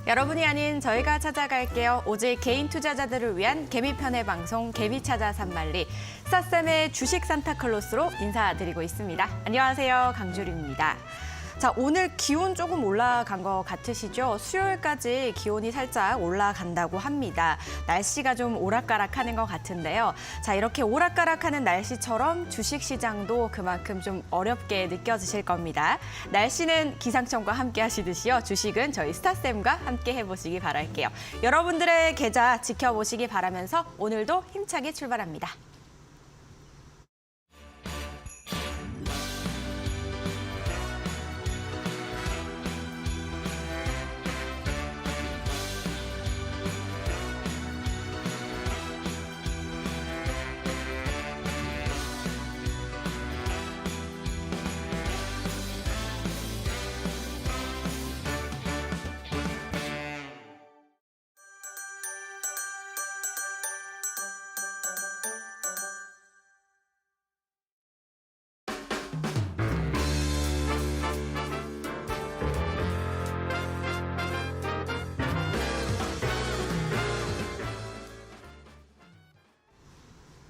여러분이 아닌 저희가 찾아갈게요. 오직 개인 투자자들을 위한 개미편의 방송 개미찾아 산말리. 스타쌤의 주식 산타클로스로 인사드리고 있습니다. 안녕하세요. 강주리입니다. 자, 오늘 기온 조금 올라간 것 같으시죠? 수요일까지 기온이 살짝 올라간다고 합니다. 날씨가 좀 오락가락하는 것 같은데요. 자, 이렇게 오락가락하는 날씨처럼 주식시장도 그만큼 좀 어렵게 느껴지실 겁니다. 날씨는 기상청과 함께 하시듯이요. 주식은 저희 스타쌤과 함께 해보시기 바랄게요. 여러분들의 계좌 지켜보시기 바라면서 오늘도 힘차게 출발합니다.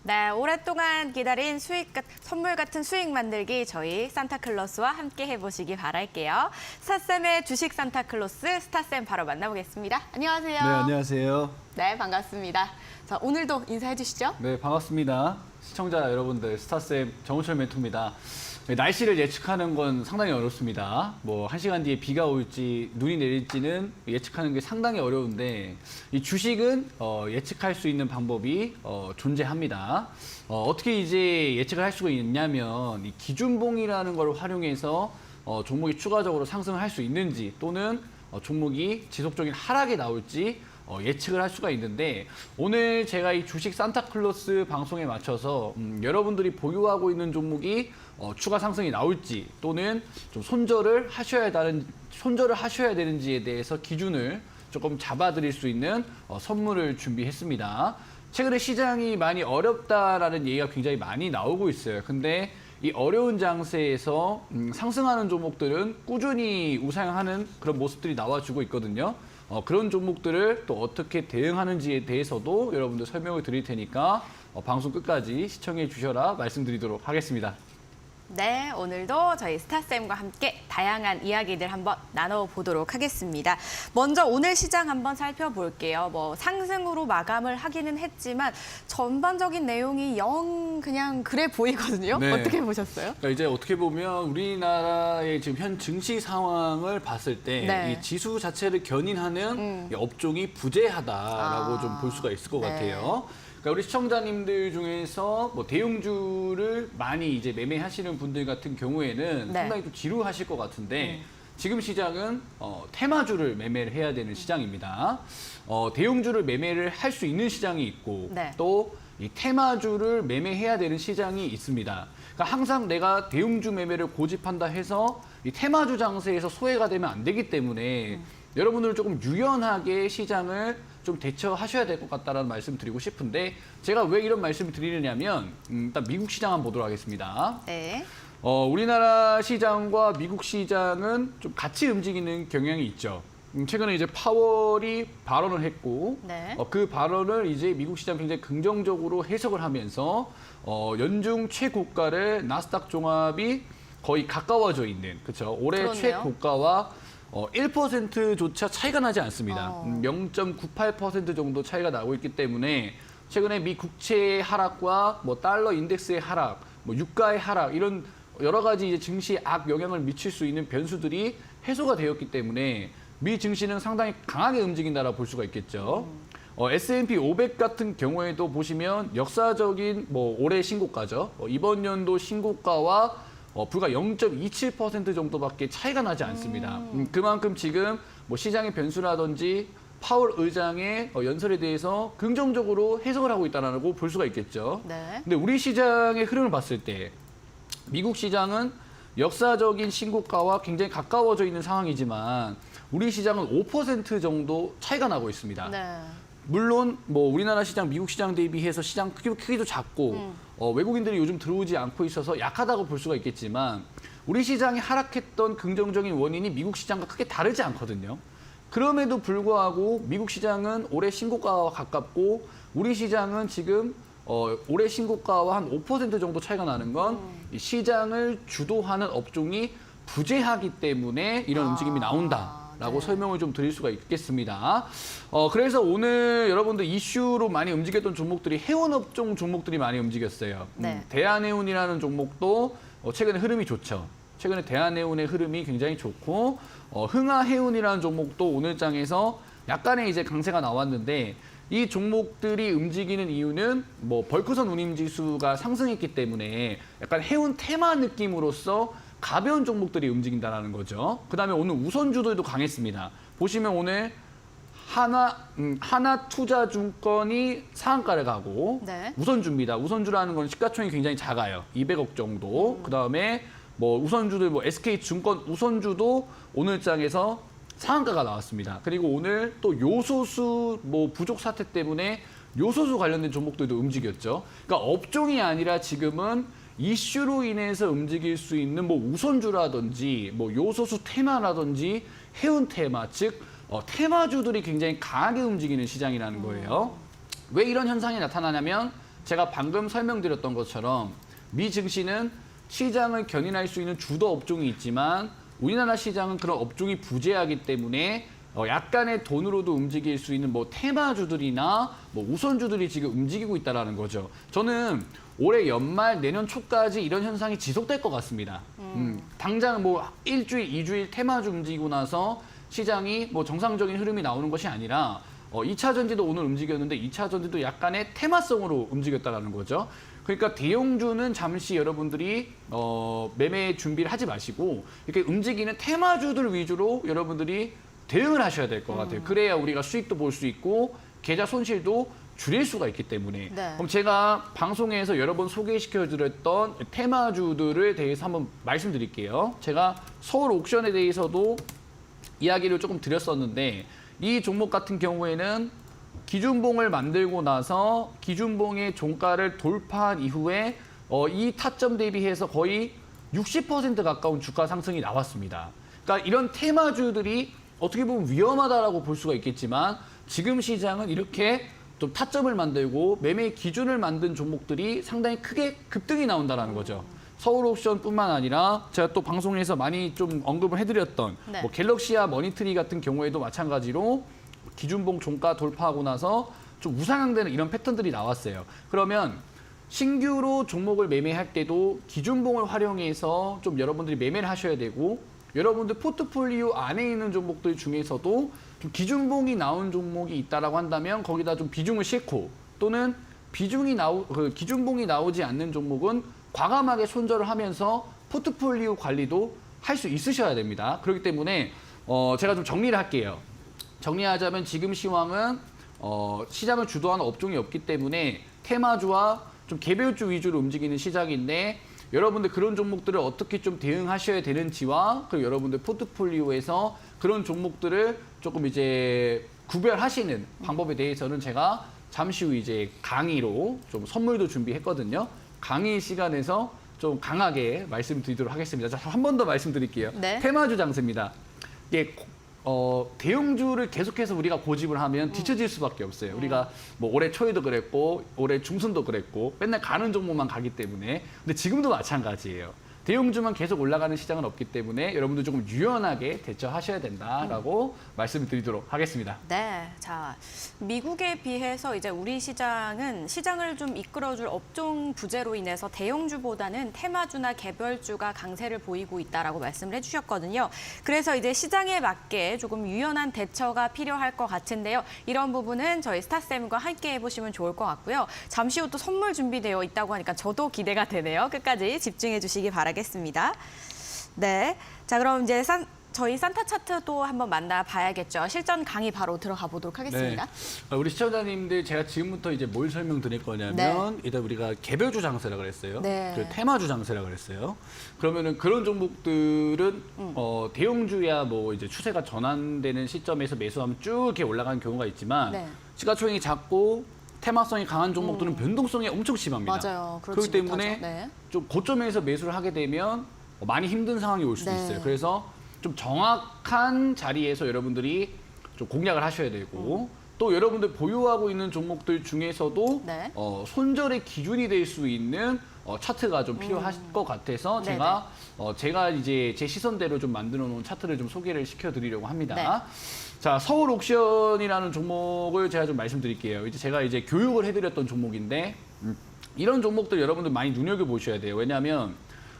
네, 오랫동안 기다린 선물 같은 수익 만들기 저희 산타클로스와 함께 해보시기 바랄게요. 스타쌤의 주식 산타클로스 스타쌤 바로 만나보겠습니다. 안녕하세요. 네, 안녕하세요. 네, 반갑습니다. 자, 오늘도 인사해 주시죠. 네, 반갑습니다. 시청자 여러분들, 스타쌤 정우철 멘토입니다. 날씨를 예측하는 건 상당히 어렵습니다. 뭐 1시간 뒤에 비가 올지 눈이 내릴지는 예측하는 게 상당히 어려운데 이 주식은 예측할 수 있는 방법이 존재합니다. 어떻게 이제 예측을 할 수가 있냐면 이 기준봉이라는 걸 활용해서 종목이 추가적으로 상승을 할 수 있는지 또는 종목이 지속적인 하락이 나올지 예측을 할 수가 있는데 오늘 제가 이 주식 산타클로스 방송에 맞춰서 여러분들이 보유하고 있는 종목이 추가 상승이 나올지 또는 좀 손절을 하셔야 되는지에 대해서 기준을 조금 잡아드릴 수 있는 선물을 준비했습니다. 최근에 시장이 많이 어렵다라는 얘기가 굉장히 많이 나오고 있어요. 근데 이 어려운 장세에서 상승하는 종목들은 꾸준히 우상하는 그런 모습들이 나와주고 있거든요. 그런 종목들을 또 어떻게 대응하는지에 대해서도 여러분들 설명을 드릴 테니까 방송 끝까지 시청해 주셔라 말씀드리도록 하겠습니다. 네, 오늘도 저희 스타쌤과 함께 다양한 이야기들 한번 나눠보도록 하겠습니다. 먼저 오늘 시장 한번 살펴볼게요. 뭐 상승으로 마감을 하기는 했지만 전반적인 내용이 영 그냥 그래 보이거든요. 네. 어떻게 보셨어요? 그러니까 이제 어떻게 보면 우리나라의 지금 현 증시 상황을 봤을 때 이 네. 지수 자체를 견인하는 이 업종이 부재하다라고 좀 볼 수가 있을 것 네. 같아요. 그러니까 우리 시청자님들 중에서 뭐 대형주를 많이 이제 매매하시는 분들 같은 경우에는 네. 상당히 좀 지루하실 것 같은데 지금 시장은 테마주를 매매를 해야 되는 시장입니다. 대형주를 매매를 할 수 있는 시장이 있고 네. 또 이 테마주를 매매해야 되는 시장이 있습니다. 그러니까 항상 내가 대형주 매매를 고집한다 해서 이 테마주 장세에서 소외가 되면 안 되기 때문에 여러분들은 조금 유연하게 시장을 좀 대처하셔야 될 것 같다는 말씀 드리고 싶은데 제가 왜 이런 말씀을 드리느냐면 일단 미국 시장 한번 보도록 하겠습니다. 네. 우리나라 시장과 미국 시장은 좀 같이 움직이는 경향이 있죠. 최근에 이제 파월이 발언을 했고 네. 그 발언을 이제 미국 시장 굉장히 긍정적으로 해석을 하면서 연중 최고가를 나스닥 종합이 거의 가까워져 있는 그렇죠. 올해 그렇네요. 최고가와 1%조차 차이가 나지 않습니다. 0.98% 정도 차이가 나고 있기 때문에 최근에 미 국채의 하락과 뭐 달러 인덱스의 하락, 뭐 유가의 하락 이런 여러 가지 이제 증시에 악영향을 미칠 수 있는 변수들이 해소가 되었기 때문에 미 증시는 상당히 강하게 움직인다라고 볼 수가 있겠죠. S&P 500 같은 경우에도 보시면 역사적인 뭐 올해 신고가죠. 이번 연도 신고가와 불과 0.27% 정도밖에 차이가 나지 않습니다. 그만큼 지금 뭐 시장의 변수라든지 파월 의장의 연설에 대해서 긍정적으로 해석을 하고 있다고 볼 수가 있겠죠. 네. 근데 우리 시장의 흐름을 봤을 때 미국 시장은 역사적인 신고가와 굉장히 가까워져 있는 상황이지만 우리 시장은 5% 정도 차이가 나고 있습니다. 네. 물론 뭐 우리나라 시장, 미국 시장 대비해서 시장 크기도 작고 외국인들이 요즘 들어오지 않고 있어서 약하다고 볼 수가 있겠지만 우리 시장이 하락했던 긍정적인 원인이 미국 시장과 크게 다르지 않거든요. 그럼에도 불구하고 미국 시장은 올해 신고가와 가깝고 우리 시장은 지금 올해 신고가와 한 5% 정도 차이가 나는 건 이 시장을 주도하는 업종이 부재하기 때문에 이런 움직임이 나온다라고 네. 설명을 좀 드릴 수가 있겠습니다. 그래서 오늘 여러분들 이슈로 많이 움직였던 종목들이 해운업종 종목들이 많이 움직였어요. 네. 대한해운이라는 종목도 최근에 흐름이 좋죠. 최근에 대한해운의 흐름이 굉장히 좋고 흥하해운이라는 종목도 오늘 장에서 약간의 이제 강세가 나왔는데 이 종목들이 움직이는 이유는 뭐 벌크선 운임지수가 상승했기 때문에 약간 해운 테마 느낌으로서 가벼운 종목들이 움직인다는 거죠. 그다음에 오늘 우선주들도 강했습니다. 보시면 오늘 하나투자증권이 상한가를 가고 네. 우선주입니다. 우선주라는 건 시가총액이 굉장히 작아요. 200억 정도. 그다음에 뭐 우선주들 뭐 SK증권 우선주도 오늘 장에서 상한가가 나왔습니다. 그리고 오늘 또 요소수 뭐 부족 사태 때문에 요소수 관련된 종목들도 움직였죠. 그러니까 업종이 아니라 지금은 이슈로 인해서 움직일 수 있는 뭐 우선주라든지 뭐 요소수 테마라든지 해운 테마, 즉 테마주들이 굉장히 강하게 움직이는 시장이라는 거예요. 왜 이런 현상이 나타나냐면 제가 방금 설명드렸던 것처럼 미 증시는 시장을 견인할 수 있는 주도 업종이 있지만 우리나라 시장은 그런 업종이 부재하기 때문에 약간의 돈으로도 움직일 수 있는 뭐 테마주들이나 뭐 우선주들이 지금 움직이고 있다는 거죠. 저는 올해 연말 내년 초까지 이런 현상이 지속될 것 같습니다. 당장 뭐 일주일, 2주일 테마주 움직이고 나서 시장이 뭐 정상적인 흐름이 나오는 것이 아니라 2차 전지도 오늘 움직였는데 2차 전지도 약간의 테마성으로 움직였다는 거죠. 그러니까 대형주는 잠시 여러분들이 매매 준비를 하지 마시고 이렇게 움직이는 테마주들 위주로 여러분들이 대응을 하셔야 될 것 같아요. 그래야 우리가 수익도 볼 수 있고 계좌 손실도 줄일 수가 있기 때문에. 네. 그럼 제가 방송에서 여러 번 소개시켜드렸던 테마주들에 대해서 한번 말씀드릴게요. 제가 서울 옥션에 대해서도 이야기를 조금 드렸었는데 이 종목 같은 경우에는 기준봉을 만들고 나서 기준봉의 종가를 돌파한 이후에 이 타점 대비해서 거의 60% 가까운 주가 상승이 나왔습니다. 그러니까 이런 테마주들이 어떻게 보면 위험하다라고 볼 수가 있겠지만 지금 시장은 이렇게 좀 타점을 만들고 매매 기준을 만든 종목들이 상당히 크게 급등이 나온다는 거죠. 서울옥션뿐만 아니라 제가 또 방송에서 많이 좀 언급을 해드렸던 네. 뭐 갤럭시와 머니트리 같은 경우에도 마찬가지로 기준봉 종가 돌파하고 나서 좀 우상향되는 이런 패턴들이 나왔어요. 그러면 신규로 종목을 매매할 때도 기준봉을 활용해서 좀 여러분들이 매매를 하셔야 되고 여러분들 포트폴리오 안에 있는 종목들 중에서도 좀 기준봉이 나온 종목이 있다라고 한다면 거기다 좀 비중을 싣고 또는 기준봉이 나오지 않는 종목은 과감하게 손절을 하면서 포트폴리오 관리도 할 수 있으셔야 됩니다. 그렇기 때문에 제가 좀 정리를 할게요. 정리하자면 지금 시황은 시장을 주도하는 업종이 없기 때문에 테마주와 좀 개별주 위주로 움직이는 시장인데 여러분들 그런 종목들을 어떻게 좀 대응하셔야 되는지와 그리고 여러분들 포트폴리오에서 그런 종목들을 조금 이제 구별하시는 방법에 대해서는 제가 잠시 후 이제 강의로 좀 선물도 준비했거든요. 강의 시간에서 좀 강하게 말씀드리도록 하겠습니다. 한 번 더 말씀드릴게요. 네. 테마주 장세입니다. 이게 대형주를 계속해서 우리가 고집을 하면 뒤처질 수밖에 없어요. 우리가 뭐 올해 초에도 그랬고 올해 중순도 그랬고 맨날 가는 종목만 가기 때문에 근데 지금도 마찬가지예요. 대형주만 계속 올라가는 시장은 없기 때문에 여러분들 조금 유연하게 대처하셔야 된다라고 말씀을 드리도록 하겠습니다. 네, 자 미국에 비해서 이제 우리 시장은 시장을 좀 이끌어줄 업종 부재로 인해서 대형주보다는 테마주나 개별주가 강세를 보이고 있다라고 말씀을 해주셨거든요. 그래서 이제 시장에 맞게 조금 유연한 대처가 필요할 것 같은데요. 이런 부분은 저희 스타쌤과 함께 해보시면 좋을 것 같고요. 잠시 후 또 선물 준비되어 있다고 하니까 저도 기대가 되네요. 끝까지 집중해 주시기 바라겠습니다. 네, 자 그럼 이제 저희 산타 차트도 한번 만나봐야겠죠. 실전 강의 바로 들어가 보도록 하겠습니다. 네. 우리 시청자님들 제가 지금부터 이제 뭘 설명드릴 거냐면 일단 우리가 개별주 장세라 그랬어요. 네. 그 테마주 장세라 그랬어요. 그러면은 그런 종목들은 대형주야 뭐 이제 추세가 전환되는 시점에서 매수하면 쭉 이렇게 올라가는 경우가 있지만 네. 시가총액이 작고 테마성이 강한 종목들은 변동성이 엄청 심합니다. 맞아요. 그렇기 때문에 못하죠. 네. 좀 고점에서 매수를 하게 되면 많이 힘든 상황이 올 수도 네. 있어요. 그래서 좀 정확한 자리에서 여러분들이 좀 공략을 하셔야 되고 또 여러분들 보유하고 있는 종목들 중에서도 네. 손절의 기준이 될 수 있는 차트가 좀 필요할 것 같아서 제가 이제 제 시선대로 좀 만들어 놓은 차트를 좀 소개를 시켜드리려고 합니다. 네. 자, 서울 옥션이라는 종목을 제가 좀 말씀드릴게요. 이제 제가 이제 교육을 해드렸던 종목인데 이런 종목들 여러분들 많이 눈여겨 보셔야 돼요. 왜냐하면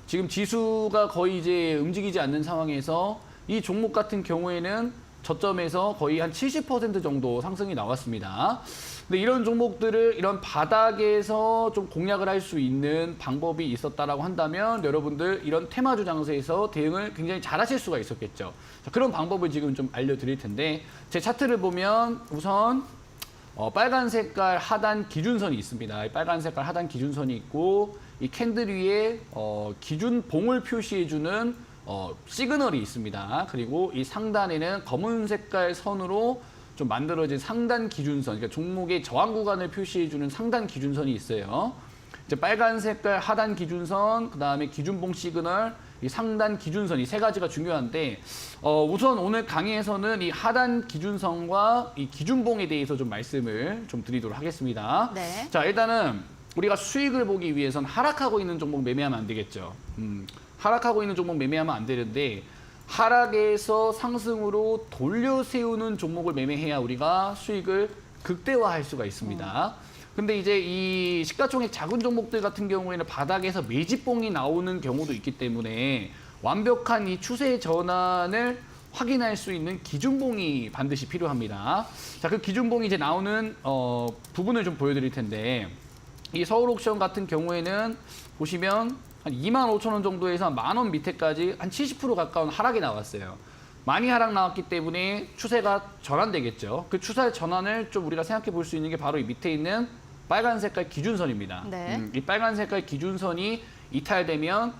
지금 지수가 거의 이제 움직이지 않는 상황에서 이 종목 같은 경우에는 저점에서 거의 한 70% 정도 상승이 나왔습니다. 근데 이런 종목들을 이런 바닥에서 좀 공략을 할 수 있는 방법이 있었다라고 한다면 여러분들 이런 테마주 장세에서 대응을 굉장히 잘하실 수가 있었겠죠. 자, 그런 방법을 지금 좀 알려드릴 텐데 제 차트를 보면 우선 빨간 색깔 하단 기준선이 있습니다. 이 빨간 색깔 하단 기준선이 있고 이 캔들 위에 기준봉을 표시해주는 시그널이 있습니다. 그리고 이 상단에는 검은 색깔 선으로 좀 만들어진 상단 기준선, 그러니까 종목의 저항 구간을 표시해주는 상단 기준선이 있어요. 이제 빨간 색깔 하단 기준선, 그 다음에 기준봉 시그널, 이 상단 기준선 이 세 가지가 중요한데 우선 오늘 강의에서는 이 하단 기준선과 이 기준봉에 대해서 좀 말씀을 좀 드리도록 하겠습니다. 네. 자, 일단은 우리가 수익을 보기 위해선 하락하고 있는 종목 매매하면 안 되겠죠. 하락하고 있는 종목 매매하면 안 되는데 하락에서 상승으로 돌려 세우는 종목을 매매해야 우리가 수익을 극대화할 수가 있습니다. 근데 이제 이 시가총액 작은 종목들 같은 경우에는 바닥에서 매집봉이 나오는 경우도 있기 때문에 완벽한 이 추세 전환을 확인할 수 있는 기준봉이 반드시 필요합니다. 자, 그 기준봉이 이제 나오는 부분을 좀 보여드릴 텐데 이 서울옥션 같은 경우에는 보시면 한 25,000원 정도에서 10,000원 밑에까지 한 70% 가까운 하락이 나왔어요. 많이 하락 나왔기 때문에 추세가 전환되겠죠. 그 추세 전환을 좀 우리가 생각해 볼 수 있는 게 바로 이 밑에 있는 빨간 색깔 기준선입니다. 네. 이 빨간 색깔 기준선이 이탈되면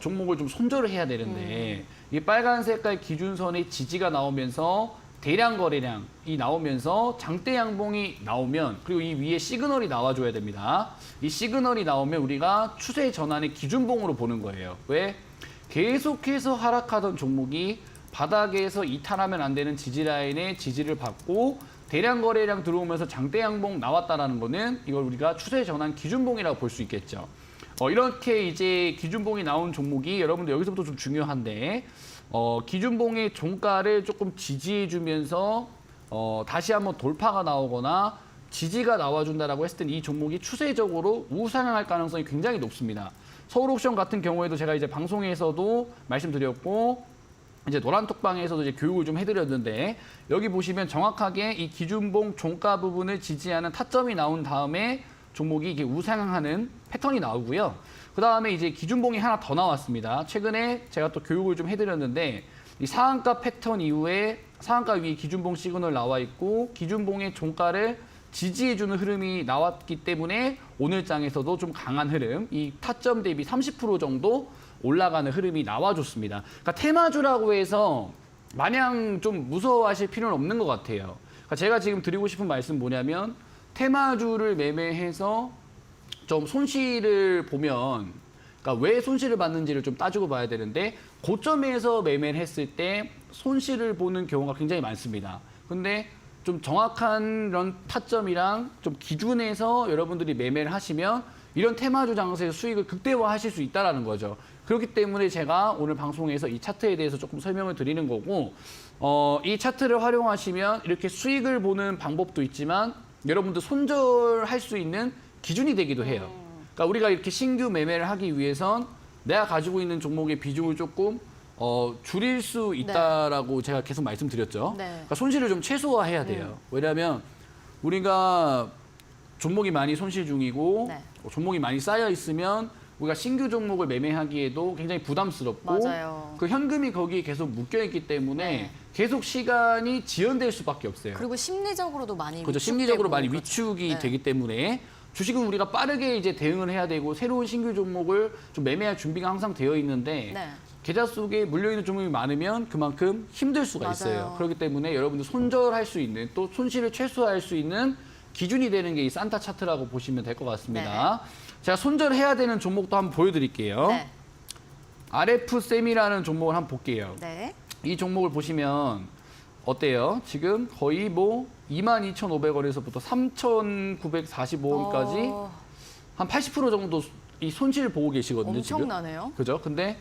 종목을 좀 손절을 해야 되는데 이 빨간 색깔 기준선의 지지가 나오면서 대량 거래량이 나오면서 장대 양봉이 나오면 그리고 이 위에 시그널이 나와줘야 됩니다. 이 시그널이 나오면 우리가 추세 전환의 기준봉으로 보는 거예요. 왜? 계속해서 하락하던 종목이 바닥에서 이탈하면 안 되는 지지라인의 지지를 받고 대량 거래량 들어오면서 장대 양봉 나왔다라는 거는 이걸 우리가 추세 전환 기준봉이라고 볼 수 있겠죠. 이렇게 이제 기준봉이 나온 종목이 여러분들 여기서부터 좀 중요한데 기준봉의 종가를 조금 지지해주면서 다시 한번 돌파가 나오거나 지지가 나와준다라고 했을 때 이 종목이 추세적으로 우상향할 가능성이 굉장히 높습니다. 서울옥션 같은 경우에도 제가 이제 방송에서도 말씀드렸고 이제 노란톡방에서도 이제 교육을 좀 해드렸는데 여기 보시면 정확하게 이 기준봉 종가 부분을 지지하는 타점이 나온 다음에 종목이 이게 우상향하는 패턴이 나오고요. 그 다음에 이제 기준봉이 하나 더 나왔습니다. 최근에 제가 또 교육을 좀 해드렸는데 이 상한가 패턴 이후에 상한가 위에 기준봉 시그널 나와 있고 기준봉의 종가를 지지해주는 흐름이 나왔기 때문에 오늘 장에서도 좀 강한 흐름, 이 타점 대비 30% 정도 올라가는 흐름이 나와줬습니다. 그러니까 테마주라고 해서 마냥 좀 무서워하실 필요는 없는 것 같아요. 그러니까 제가 지금 드리고 싶은 말씀 뭐냐면 테마주를 매매해서 좀 손실을 보면 그러니까 왜 손실을 받는지를 좀 따지고 봐야 되는데 고점에서 매매를 했을 때 손실을 보는 경우가 굉장히 많습니다. 근데 좀 정확한 이런 타점이랑 좀 기준에서 여러분들이 매매를 하시면 이런 테마주 장세에서 수익을 극대화하실 수 있다는 거죠. 그렇기 때문에 제가 오늘 방송에서 이 차트에 대해서 조금 설명을 드리는 거고 이 차트를 활용하시면 이렇게 수익을 보는 방법도 있지만 여러분들 손절할 수 있는 기준이 되기도 해요. 그러니까 우리가 이렇게 신규 매매를 하기 위해선 내가 가지고 있는 종목의 비중을 조금 줄일 수 있다라고 제가 계속 말씀드렸죠. 네. 그러니까 손실을 좀 최소화해야 돼요. 왜냐하면 우리가 종목이 많이 손실 중이고 네. 종목이 많이 쌓여 있으면 우리가 신규 종목을 매매하기에도 굉장히 부담스럽고 맞아요. 그 현금이 거기에 계속 묶여 있기 때문에 네. 계속 시간이 지연될 수밖에 없어요. 그리고 심리적으로도 많이 그렇죠. 위축되고 심리적으로 많이 그렇죠. 위축이 네. 되기 때문에 주식은 우리가 빠르게 이제 대응을 해야 되고 새로운 신규 종목을 좀 매매할 준비가 항상 되어 있는데 네. 계좌 속에 물려있는 종목이 많으면 그만큼 힘들 수가 맞아요. 있어요. 그렇기 때문에 여러분들 손절할 수 있는 또 손실을 최소화할 수 있는 기준이 되는 게 이 산타 차트라고 보시면 될 것 같습니다. 제가 손절해야 되는 종목도 한번 보여드릴게요. 네. RF셈이라는 종목을 한번 볼게요. 네. 이 종목을 보시면 어때요? 지금 거의 뭐 22,500원에서부터 3,945원까지 한 80% 정도 이 손실 보고 계시거든요. 엄청나네요. 지금. 그죠? 근데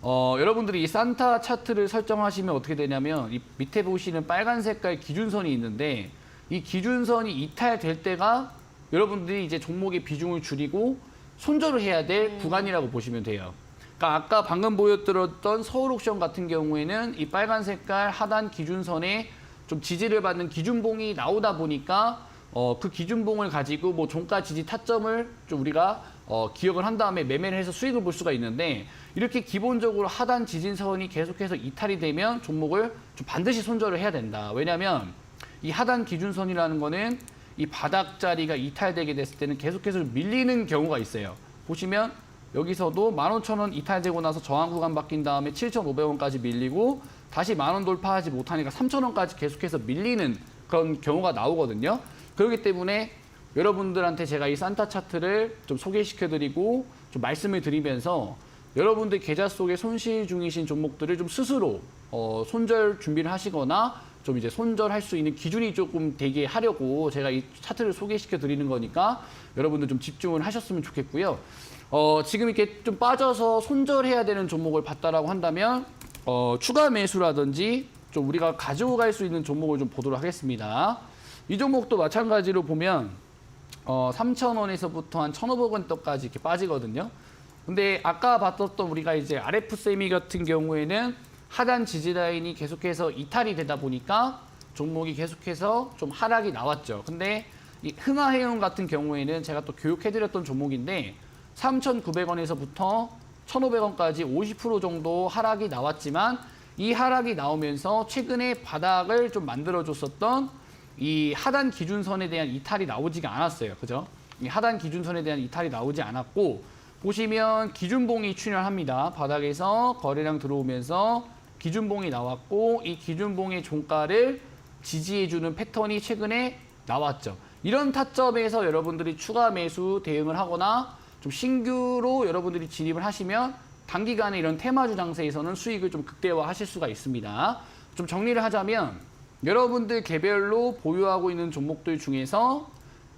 여러분들이 이 산타 차트를 설정하시면 어떻게 되냐면 이 밑에 보시는 빨간 색깔 기준선이 있는데 이 기준선이 이탈될 때가 여러분들이 이제 종목의 비중을 줄이고 손절을 해야 될 구간이라고 보시면 돼요. 그러니까 아까 방금 보여드렸던 서울옥션 같은 경우에는 이 빨간 색깔 하단 기준선에 좀 지지를 받는 기준봉이 나오다 보니까 그 기준봉을 가지고 뭐 종가 지지 타점을 좀 우리가 기억을 한 다음에 매매를 해서 수익을 볼 수가 있는데 이렇게 기본적으로 하단 지지선이 계속해서 이탈이 되면 종목을 좀 반드시 손절을 해야 된다. 왜냐하면 이 하단 기준선이라는 거는 이 바닥 자리가 이탈되게 됐을 때는 계속해서 밀리는 경우가 있어요. 보시면 여기서도 15,000원 이탈되고 나서 저항 구간 바뀐 다음에 7,500원까지 밀리고 다시 10,000원 돌파하지 못하니까 3,000원까지 계속해서 밀리는 그런 경우가 나오거든요. 그렇기 때문에 여러분들한테 제가 이 산타 차트를 좀 소개시켜드리고 좀 말씀을 드리면서 여러분들 계좌 속에 손실 중이신 종목들을 좀 스스로 손절 준비를 하시거나 좀 이제 손절할 수 있는 기준이 조금 되게 하려고 제가 이 차트를 소개시켜 드리는 거니까 여러분들 좀 집중을 하셨으면 좋겠고요. 지금 이렇게 좀 빠져서 손절해야 되는 종목을 봤다라고 한다면 추가 매수라든지 좀 우리가 가져갈 수 있는 종목을 좀 보도록 하겠습니다. 이 종목도 마찬가지로 보면 3,000원에서부터 한 1,500원대까지 이렇게 빠지거든요. 근데 아까 봤었던 우리가 이제 RF 세미 같은 경우에는 하단 지지 라인이 계속해서 이탈이 되다 보니까 종목이 계속해서 좀 하락이 나왔죠. 근데 이 흥하해운 같은 경우에는 제가 또 교육해드렸던 종목인데 3,900원에서부터 1,500원까지 50% 정도 하락이 나왔지만 이 하락이 나오면서 최근에 바닥을 좀 만들어줬었던 이 하단 기준선에 대한 이탈이 나오지가 않았어요. 그죠? 이 하단 기준선에 대한 이탈이 나오지 않았고 보시면 기준봉이 출현합니다. 바닥에서 거래량 들어오면서 기준봉이 나왔고 이 기준봉의 종가를 지지해주는 패턴이 최근에 나왔죠. 이런 타점에서 여러분들이 추가 매수 대응을 하거나 좀 신규로 여러분들이 진입을 하시면 단기간에 이런 테마주 장세에서는 수익을 좀 극대화하실 수가 있습니다. 좀 정리를 하자면 여러분들 개별로 보유하고 있는 종목들 중에서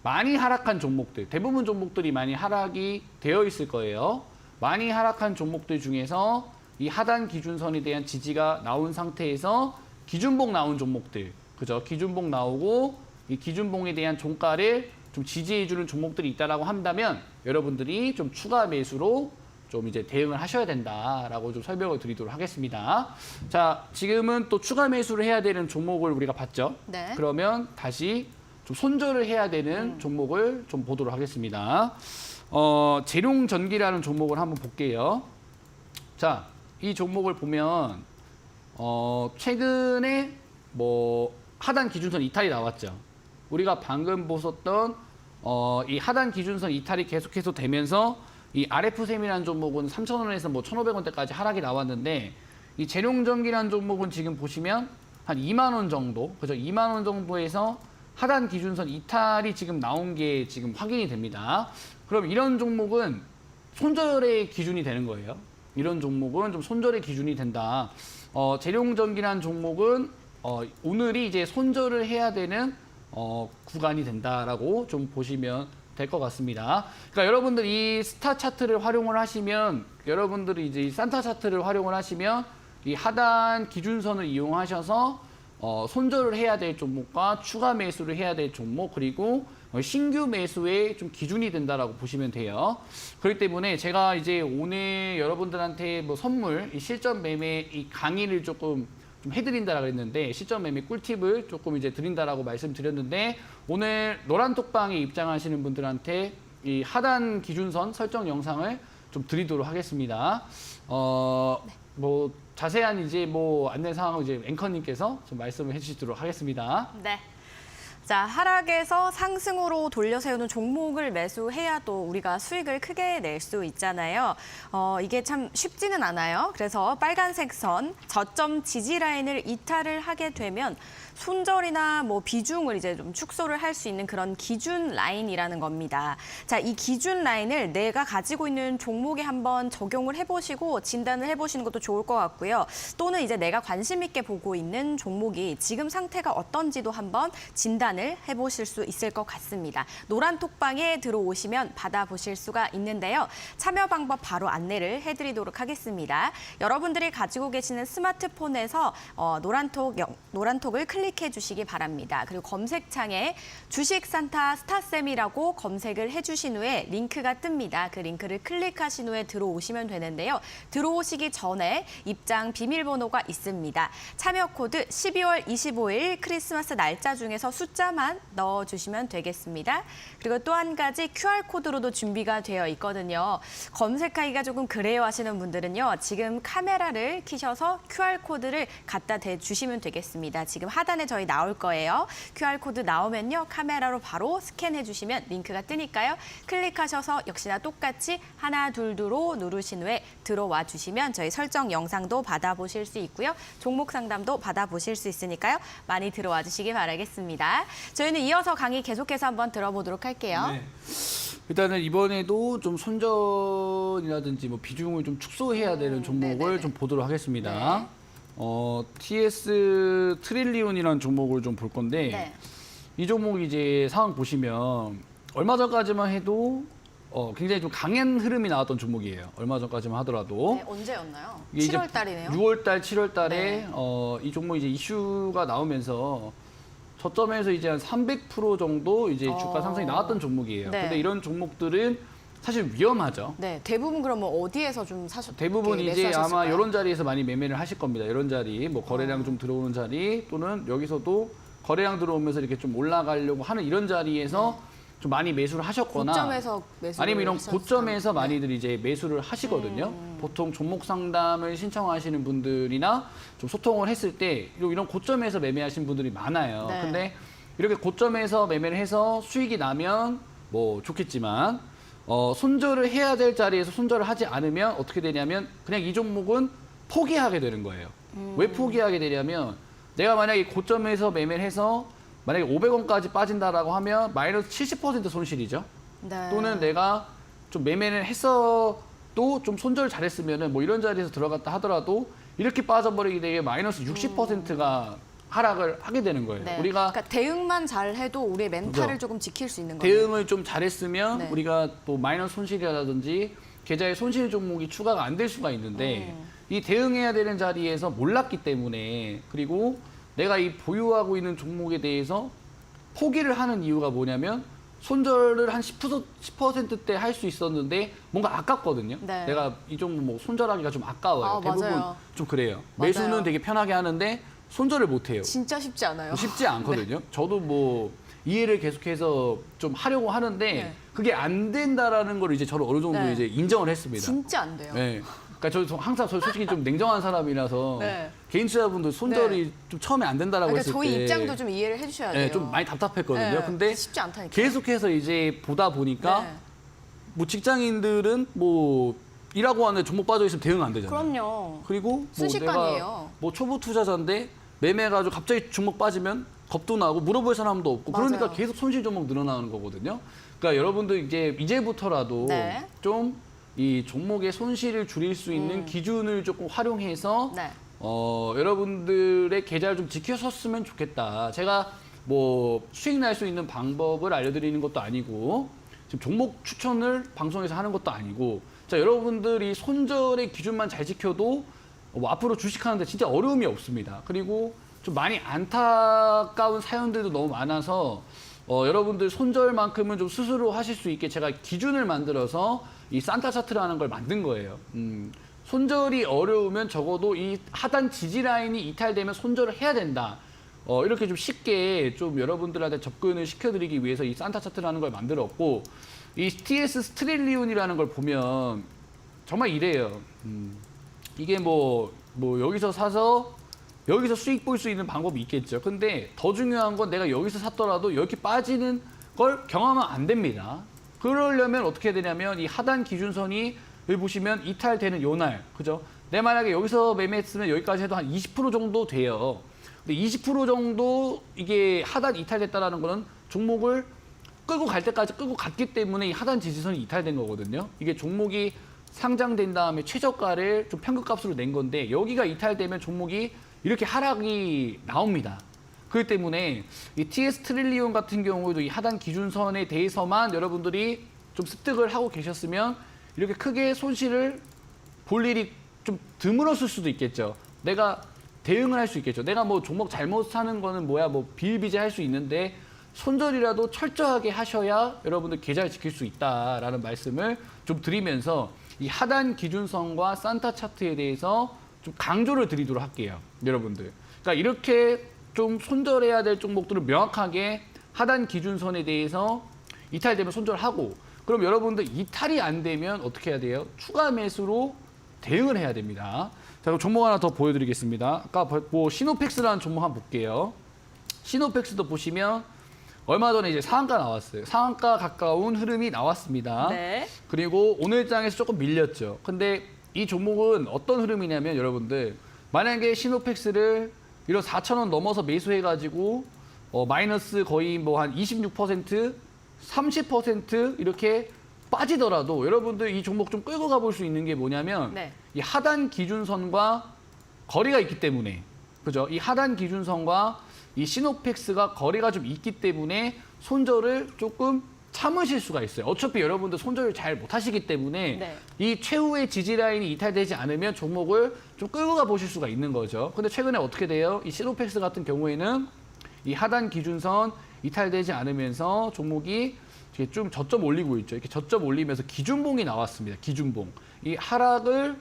많이 하락한 종목들, 대부분 종목들이 많이 하락이 되어 있을 거예요. 많이 하락한 종목들 중에서 이 하단 기준선에 대한 지지가 나온 상태에서 기준봉 나온 종목들, 그죠? 기준봉 나오고 이 기준봉에 대한 종가를 좀 지지해주는 종목들이 있다라고 한다면 여러분들이 좀 추가 매수로 좀 이제 대응을 하셔야 된다라고 좀 설명을 드리도록 하겠습니다. 자, 지금은 또 추가 매수를 해야 되는 종목을 우리가 봤죠? 네. 그러면 다시 좀 손절을 해야 되는 종목을 좀 보도록 하겠습니다. 재룡전기라는 종목을 한번 볼게요. 자, 이 종목을 보면 최근에 뭐 하단 기준선 이탈이 나왔죠. 우리가 방금 보셨던 이 하단 기준선 이탈이 계속해서 되면서 이 RF셈이라는 종목은 3,000원에서 뭐 1,500원대까지 하락이 나왔는데 이 재룡전기라는 종목은 지금 보시면 한 2만 원 정도, 그죠? 2만 원 정도에서 하단 기준선 이탈이 지금 나온 게 지금 확인이 됩니다. 그럼 이런 종목은 손절의 기준이 되는 거예요. 이런 종목은 좀 손절의 기준이 된다. 재룡전기라는 종목은 오늘이 이제 손절을 해야 되는 구간이 된다라고 좀 보시면 될 것 같습니다. 그러니까 여러분들 이 스타 차트를 활용을 하시면 여러분들이 이제 이 산타 차트를 활용을 하시면 이 하단 기준선을 이용하셔서 손절을 해야 될 종목과 추가 매수를 해야 될 종목 그리고 신규 매수의 좀 기준이 된다라고 보시면 돼요. 그렇기 때문에 제가 이제 오늘 여러분들한테 뭐 선물, 이 실전 매매 이 강의를 조금 좀 해드린다라고 했는데 실전 매매 꿀팁을 조금 이제 드린다라고 말씀드렸는데 오늘 노란톡방에 입장하시는 분들한테 이 하단 기준선 설정 영상을 좀 드리도록 하겠습니다. 뭐 자세한 이제 뭐 안내 사항을 이제 앵커님께서 좀 말씀을 해주시도록 하겠습니다. 네. 자, 하락에서 상승으로 돌려세우는 종목을 매수해야 또 우리가 수익을 크게 낼 수 있잖아요. 이게 참 쉽지는 않아요. 그래서 빨간색 선, 저점 지지 라인을 이탈을 하게 되면 손절이나 뭐 비중을 이제 좀 축소를 할 수 있는 그런 기준 라인이라는 겁니다. 자, 이 기준 라인을 내가 가지고 있는 종목에 한번 적용을 해보시고 진단을 해보시는 것도 좋을 것 같고요. 또는 이제 내가 관심 있게 보고 있는 종목이 지금 상태가 어떤지도 한번 진단을 해보실 수 있을 것 같습니다. 노란 톡방에 들어오시면 받아보실 수가 있는데요. 참여 방법 바로 안내를 해드리도록 하겠습니다. 여러분들이 가지고 계시는 스마트폰에서 노란톡을 클릭해 주시기 바랍니다. 그리고 검색창에 주식 산타 스타쌤이라고 검색을 해주신 후에 링크가 뜹니다. 그 링크를 클릭하신 후에 들어오시면 되는데요. 들어오시기 전에 입장 비밀번호가 있습니다. 참여 코드 12월 25일 크리스마스 날짜 중에서 숫자만 넣어주시면 되겠습니다. 그리고 또 한 가지 QR코드로도 준비가 되어 있거든요. 검색하기가 조금 그래요 하시는 분들은요. 지금 카메라를 켜셔서 QR코드를 갖다 대주시면 되겠습니다. 지금 하단에 저희 나올 거예요. QR코드 나오면요. 카메라로 바로 스캔해 주시면 링크가 뜨니까요. 클릭하셔서 역시나 똑같이 하나, 둘로 누르신 후에 들어와 주시면 저희 설정 영상도 받아보실 수 있고요. 종목 상담도 받아보실 수 있으니까요. 많이 들어와 주시기 바라겠습니다. 저희는 이어서 강의 계속해서 한번 들어보도록 할게요. 네. 일단은 이번에도 좀 손절이라든지 뭐 비중을 좀 축소해야 되는 종목을 네네네. 좀 보도록 하겠습니다. 네. TS 트릴리온이라는 종목을 좀 볼 건데 네. 이 종목 이제 상황 보시면 얼마 전까지만 해도 굉장히 좀 강한 흐름이 나왔던 종목이에요. 얼마 전까지만 하더라도. 네, 언제였나요? 이게 이제 7월 달이네요. 6월 달, 7월 달에 네. 이 종목 이제 이슈가 나오면서 저점에서 이제 한 300% 정도 이제 주가 상승이 나왔던 종목이에요. 네. 근데 이런 종목들은 사실 위험하죠. 네, 대부분 그러면 어디에서 좀 대부분 이제 매수하셨을까요? 아마 이런 자리에서 많이 매매를 하실 겁니다. 이런 자리, 뭐 거래량 좀 들어오는 자리 또는 여기서도 거래량 들어오면서 이렇게 좀 올라가려고 하는 이런 자리에서 좀 많이 매수를 하셨거나 고점에서 매수를 아니면 이런 하셨어요. 고점에서 많이들 이제 매수를 하시거든요. 보통 종목 상담을 신청하시는 분들이나 좀 소통을 했을 때 이런 고점에서 매매하신 분들이 많아요. 네. 근데 이렇게 고점에서 매매를 해서 수익이 나면 뭐 좋겠지만 손절을 해야 될 자리에서 손절을 하지 않으면 어떻게 되냐면 그냥 이 종목은 포기하게 되는 거예요. 왜 포기하게 되냐면 내가 만약에 고점에서 매매를 해서 만약에 500원까지 빠진다라고 하면 마이너스 70% 손실이죠. 네. 또는 내가 좀 매매를 했어도 좀 손절 잘했으면은 뭐 이런 자리에서 들어갔다 하더라도 이렇게 빠져버리게 되게 마이너스 60%가 하락을 하게 되는 거예요. 네. 우리가 그러니까 대응만 잘해도 우리의 멘탈을 그죠. 조금 지킬 수 있는 거예요. 대응을 좀 잘했으면 네. 우리가 또 마이너스 손실이라든지 계좌에 손실 종목이 추가가 안 될 수가 있는데 이 대응해야 되는 자리에서 몰랐기 때문에 그리고 내가 이 보유하고 있는 종목에 대해서 포기를 하는 이유가 뭐냐면 손절을 한 10%대 할 수 있었는데 뭔가 아깝거든요. 네. 내가 이 종목 뭐 손절하기가 좀 아까워요. 아, 대부분 맞아요. 좀 그래요. 맞아요. 매수는 되게 편하게 하는데 손절을 못 해요. 진짜 쉽지 않아요. 쉽지 않거든요. 저도 뭐 이해를 계속해서 좀 하려고 하는데 네. 그게 안 된다라는 걸 이제 저는 어느 정도 네. 이제 인정을 했습니다. 진짜 안 돼요. 네. 그러니까 저 항상 저 솔직히 좀 냉정한 사람이라서 네. 개인 투자분들 손절이 좀 처음에 안 된다라고 그러니까 했을 저희 때 입장도 좀 이해를 해주셔야 돼요. 네, 좀 많이 답답했거든요. 네, 근데 쉽지 않다니까. 계속해서 이제 보다 보니까 네. 뭐 직장인들은 뭐 일하고 왔는데 종목 빠져 있으면 대응 안 되잖아요. 그럼요. 그리고 뭐 순식간이에요. 내가 뭐 초보 투자자인데 매매해가지고 갑자기 종목 빠지면 겁도 나고 물어볼 사람도 없고 맞아요. 그러니까 계속 손실 종목 늘어나는 거거든요. 그러니까 여러분들 이제부터라도 네. 좀 이 종목의 손실을 줄일 수 있는 기준을 조금 활용해서 네. 여러분들의 계좌를 좀 지켜섰으면 좋겠다. 제가 뭐 수익 날 수 있는 방법을 알려드리는 것도 아니고 지금 종목 추천을 방송에서 하는 것도 아니고 자 여러분들이 손절의 기준만 잘 지켜도 뭐 앞으로 주식하는데 진짜 어려움이 없습니다. 그리고 좀 많이 안타까운 사연들도 너무 많아서 여러분들 손절만큼은 좀 스스로 하실 수 있게 제가 기준을 만들어서 이 산타 차트라는 걸 만든 거예요. 손절이 어려우면 적어도 이 하단 지지 라인이 이탈되면 손절을 해야 된다. 이렇게 좀 쉽게 좀 여러분들한테 접근을 시켜드리기 위해서 이 산타 차트라는 걸 만들었고 이 TS 스트릴리온이라는 걸 보면 정말 이래요. 이게 뭐 여기서 사서 여기서 수익 볼 수 있는 방법이 있겠죠. 근데 더 중요한 건 내가 여기서 샀더라도 이렇게 빠지는 걸 경험하면 안 됩니다. 그러려면 어떻게 해야 되냐면 이 하단 기준선이 여기 보시면 이탈되는 요 날, 그죠? 내 만약에 여기서 매매했으면 여기까지 해도 한 20% 정도 돼요. 근데 20% 정도 이게 하단 이탈됐다라는 거는 종목을 끌고 갈 때까지 끌고 갔기 때문에 이 하단 지지선이 이탈된 거거든요. 이게 종목이 상장된 다음에 최저가를 좀 평균값으로 낸 건데 여기가 이탈되면 종목이 이렇게 하락이 나옵니다. 그렇기 때문에 이 TS 트릴리온 같은 경우에도 이 하단 기준선에 대해서만 여러분들이 좀 습득을 하고 계셨으면 이렇게 크게 손실을 볼 일이 좀 드물었을 수도 있겠죠. 내가 대응을 할 수 있겠죠. 내가 뭐 종목 잘못 사는 거는 뭐야 뭐 비일비재할 수 있는데 손절이라도 철저하게 하셔야 여러분들 계좌를 지킬 수 있다라는 말씀을 좀 드리면서 이 하단 기준선과 산타 차트에 대해서 좀 강조를 드리도록 할게요. 여러분들. 그러니까 이렇게 좀 손절해야 될 종목들을 명확하게 하단 기준선에 대해서 이탈되면 손절하고 그럼 여러분들 이탈이 안 되면 어떻게 해야 돼요? 추가 매수로 대응을 해야 됩니다. 자, 그럼 종목 하나 더 보여드리겠습니다. 아까 뭐 시노펙스라는 종목 한번 볼게요. 시노펙스도 보시면 얼마 전에 이제 상한가 나왔어요. 상한가 가까운 흐름이 나왔습니다. 네. 그리고 오늘 장에서 조금 밀렸죠. 근데 이 종목은 어떤 흐름이냐면 여러분들 만약에 시노펙스를 이런 4,000원 넘어서 매수해가지고 마이너스 거의 뭐 한 26%, 30% 이렇게 빠지더라도 여러분들 이 종목 좀 끌고 가볼 수 있는 게 뭐냐면 네. 이 하단 기준선과 거리가 있기 때문에 그죠? 이 하단 기준선과 이 시노펙스가 거리가 좀 있기 때문에 손절을 조금 참으실 수가 있어요. 어차피 여러분들 손절을 잘 못하시기 때문에 네. 이 최후의 지지 라인이 이탈되지 않으면 종목을 좀 끌고 가 보실 수가 있는 거죠. 근데 최근에 어떻게 돼요? 이 시노펙스 같은 경우에는 이 하단 기준선 이탈되지 않으면서 종목이 이렇게 좀 저점 올리고 있죠. 이렇게 저점 올리면서 기준봉이 나왔습니다. 기준봉. 이 하락을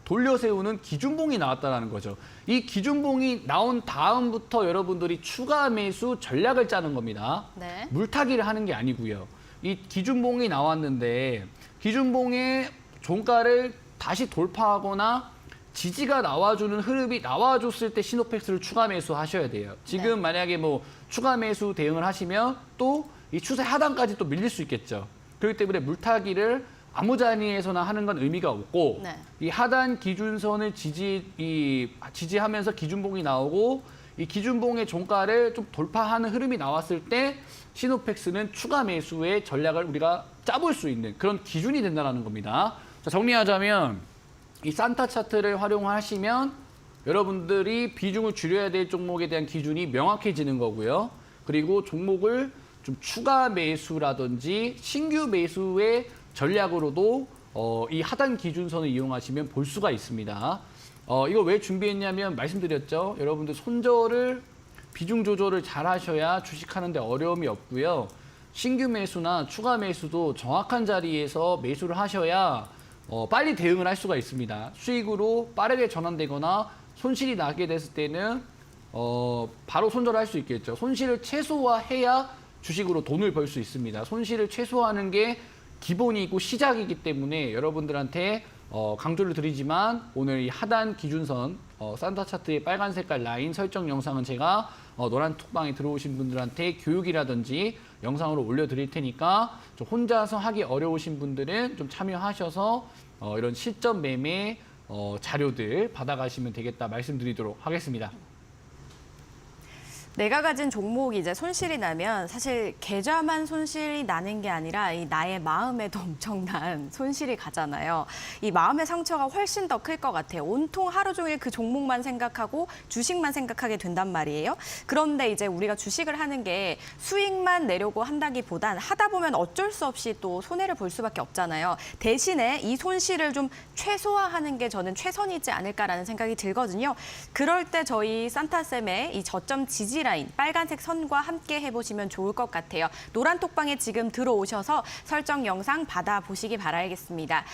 돌려 세우는 기준봉이 나왔다는 거죠. 이 기준봉이 나온 다음부터 여러분들이 추가 매수 전략을 짜는 겁니다. 네. 물타기를 하는 게 아니고요. 이 기준봉이 나왔는데 기준봉의 종가를 다시 돌파하거나 지지가 나와주는 흐름이 나와줬을 때 시노펙스를 추가 매수하셔야 돼요. 지금 네. 만약에 뭐 추가 매수 대응을 하시면 또 이 추세 하단까지 또 밀릴 수 있겠죠. 그렇기 때문에 물타기를 아무 자리에서나 하는 건 의미가 없고 네. 이 하단 기준선을 지지하면서 기준봉이 나오고 이 기준봉의 종가를 좀 돌파하는 흐름이 나왔을 때 시노펙스는 추가 매수의 전략을 우리가 짜볼 수 있는 그런 기준이 된다는 겁니다. 자, 정리하자면 이 산타 차트를 활용하시면 여러분들이 비중을 줄여야 될 종목에 대한 기준이 명확해지는 거고요. 그리고 종목을 좀 추가 매수라든지 신규 매수의 전략으로도 이 하단 기준선을 이용하시면 볼 수가 있습니다. 이거 왜 준비했냐면 말씀드렸죠. 여러분들 손절을 비중 조절을 잘 하셔야 주식하는데 어려움이 없고요. 신규 매수나 추가 매수도 정확한 자리에서 매수를 하셔야 빨리 대응을 할 수가 있습니다. 수익으로 빠르게 전환되거나 손실이 나게 됐을 때는 바로 손절할 수 있겠죠. 손실을 최소화해야 주식으로 돈을 벌 수 있습니다. 손실을 최소화하는 게 기본이고 시작이기 때문에 여러분들한테 강조를 드리지만 오늘 이 하단 기준선 산타 차트의 빨간 색깔 라인 설정 영상은 제가 노란 톡방에 들어오신 분들한테 교육이라든지 영상으로 올려드릴 테니까 좀 혼자서 하기 어려우신 분들은 좀 참여하셔서 이런 실전 매매 자료들 받아가시면 되겠다 말씀드리도록 하겠습니다. 내가 가진 종목이 이제 손실이 나면 사실 계좌만 손실이 나는 게 아니라 이 나의 마음에도 엄청난 손실이 가잖아요. 이 마음의 상처가 훨씬 더 클 것 같아요. 온통 하루 종일 그 종목만 생각하고 주식만 생각하게 된단 말이에요. 그런데 이제 우리가 주식을 하는 게 수익만 내려고 한다기보단 하다 보면 어쩔 수 없이 또 손해를 볼 수밖에 없잖아요. 대신에 이 손실을 좀 최소화하는 게 저는 최선이지 않을까라는 생각이 들거든요. 그럴 때 저희 산타쌤의 이 저점 지지 라인, 빨간색 선과 함께 해보시면 좋을 것 같아요. 노란 톡방에 지금 들어오셔서 설정 영상 받아보시기 바라겠습니다.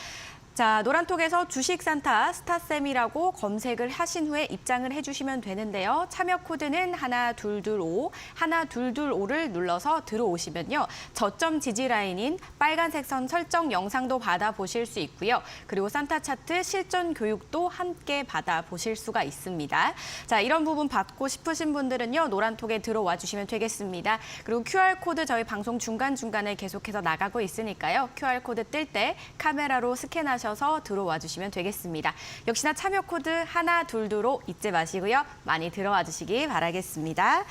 자, 노란톡에서 주식산타 스타쌤이라고 검색을 하신 후에 입장을 해주시면 되는데요. 참여 코드는 1225, 1225를 눌러서 들어오시면요. 저점 지지 라인인 빨간색 선 설정 영상도 받아보실 수 있고요. 그리고 산타 차트 실전 교육도 함께 받아보실 수가 있습니다. 자, 이런 부분 받고 싶으신 분들은요. 노란톡에 들어와 주시면 되겠습니다. 그리고 QR코드 저희 방송 중간중간에 계속해서 나가고 있으니까요. QR코드 뜰 때 카메라로 스캔하셔서 들어와 주시면 되겠습니다. 역시나 참여 코드 1222로 잊지 마시고요. 많이 들어와 주시기 바라겠습니다.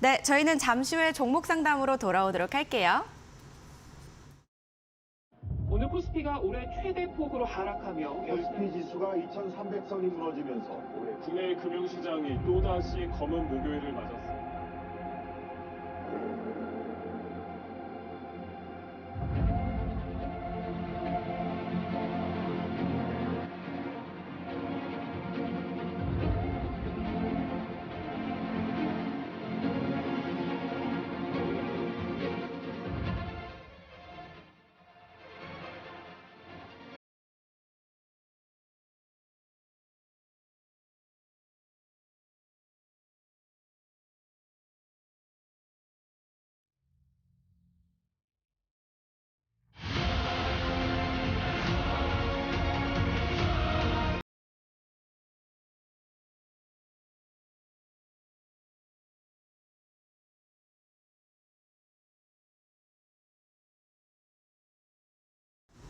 네, 저희는 잠시 후에 종목 상담으로 돌아오도록 할게요. 오늘 코스피가 올해 최대 폭으로 하락하며 코스피 지수가 2,300선이 무너지면서 올해 국내 금융시장이 또다시 검은 목요일을 맞았습니다.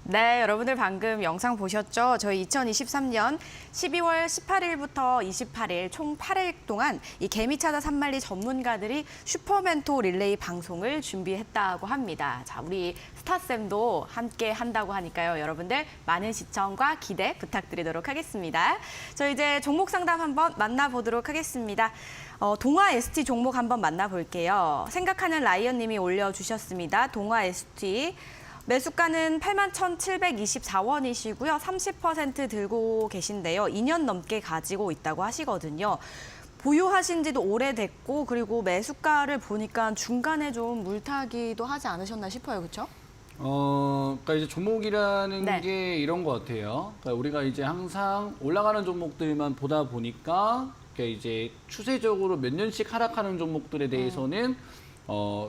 네, 여러분들 방금 영상 보셨죠? 저희 2023년 12월 18일부터 28일 총 8일 동안 이 개미차다 산말리 전문가들이 슈퍼멘토 릴레이 방송을 준비했다고 합니다. 자, 우리 스타쌤도 함께 한다고 하니까요. 여러분들 많은 시청과 기대 부탁드리도록 하겠습니다. 저 이제 종목 상담 한번 만나보도록 하겠습니다. 동아 ST 종목 한번 만나볼게요. 생각하는 라이언님이 올려주셨습니다. 동아 ST. 매수가는 81,724원이시고요. 30% 들고 계신데요. 2년 넘게 가지고 있다고 하시거든요. 보유하신 지도 오래됐고 그리고 매수가를 보니까 중간에 좀 물타기도 하지 않으셨나 싶어요. 그렇죠? 그러니까 이제 종목이라는 네. 게 이런 것 같아요. 그러니까 우리가 이제 항상 올라가는 종목들만 보다 보니까 그러니까 이제 추세적으로 몇 년씩 하락하는 종목들에 대해서는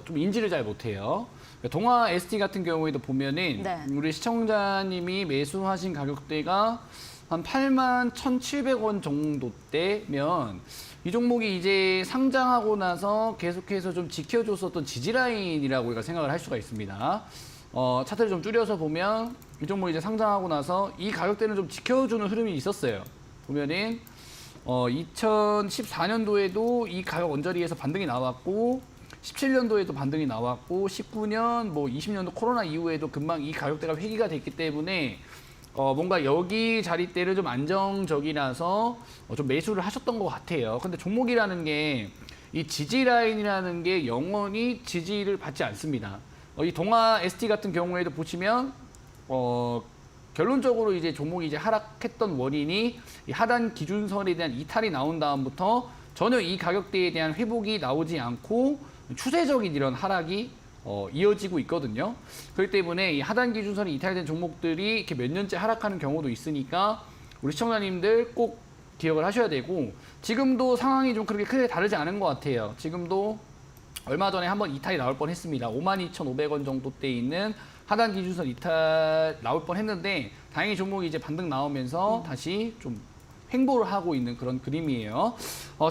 좀 인지를 잘 못해요. 동아 ST 같은 경우에도 보면은 네. 우리 시청자님이 매수하신 가격대가 한 81,700원 정도대면 이 종목이 이제 상장하고 나서 계속해서 좀 지켜줬었던 지지라인이라고 우리가 생각을 할 수가 있습니다. 차트를 좀 줄여서 보면 이 종목이 이제 상장하고 나서 이 가격대는 좀 지켜주는 흐름이 있었어요. 보면은 2014년도에도 이 가격 언저리에서 반등이 나왔고 17년도에도 반등이 나왔고 19년, 뭐 20년도 코로나 이후에도 금방 이 가격대가 회귀가 됐기 때문에 뭔가 여기 자리대를 좀 안정적이라서 좀 매수를 하셨던 것 같아요. 근데 종목이라는 게 이 지지 라인이라는 게 영원히 지지를 받지 않습니다. 이 동아 ST 같은 경우에도 보시면 결론적으로 이제 종목이 이제 하락했던 원인이 이 하단 기준선에 대한 이탈이 나온 다음부터 전혀 이 가격대에 대한 회복이 나오지 않고 추세적인 이런 하락이 이어지고 있거든요. 그렇기 때문에 이 하단 기준선이 이탈된 종목들이 이렇게 몇 년째 하락하는 경우도 있으니까 우리 시청자님들 꼭 기억을 하셔야 되고 지금도 상황이 좀 그렇게 크게 다르지 않은 것 같아요. 지금도 얼마 전에 한번 이탈이 나올 뻔했습니다. 52,500원 정도대에 있는 하단 기준선 이탈 나올 뻔했는데 다행히 종목이 이제 반등 나오면서 다시 좀 횡보를 하고 있는 그런 그림이에요.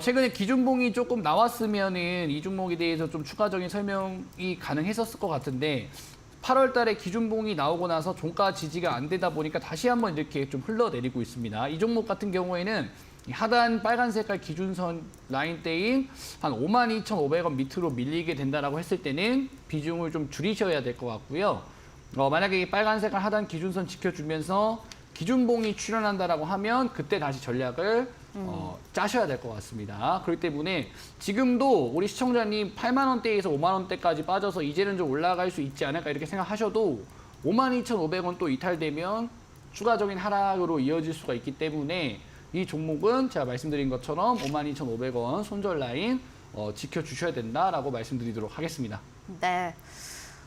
최근에 기준봉이 조금 나왔으면은 이 종목에 대해서 좀 추가적인 설명이 가능했었을 것 같은데 8월 달에 기준봉이 나오고 나서 종가 지지가 안 되다 보니까 다시 한번 이렇게 좀 흘러내리고 있습니다. 이 종목 같은 경우에는 이 하단 빨간 색깔 기준선 라인대인 한 52,500원 밑으로 밀리게 된다라고 했을 때는 비중을 좀 줄이셔야 될 것 같고요. 만약에 이 빨간 색깔 하단 기준선 지켜주면서 기준봉이 출현한다라고 하면 그때 다시 전략을 짜셔야 될 것 같습니다. 그렇기 때문에 지금도 우리 시청자님 8만 원대에서 5만 원대까지 빠져서 이제는 좀 올라갈 수 있지 않을까 이렇게 생각하셔도 52,500원 또 이탈되면 추가적인 하락으로 이어질 수가 있기 때문에 이 종목은 제가 말씀드린 것처럼 52,500원 손절 라인 지켜주셔야 된다라고 말씀드리도록 하겠습니다. 네.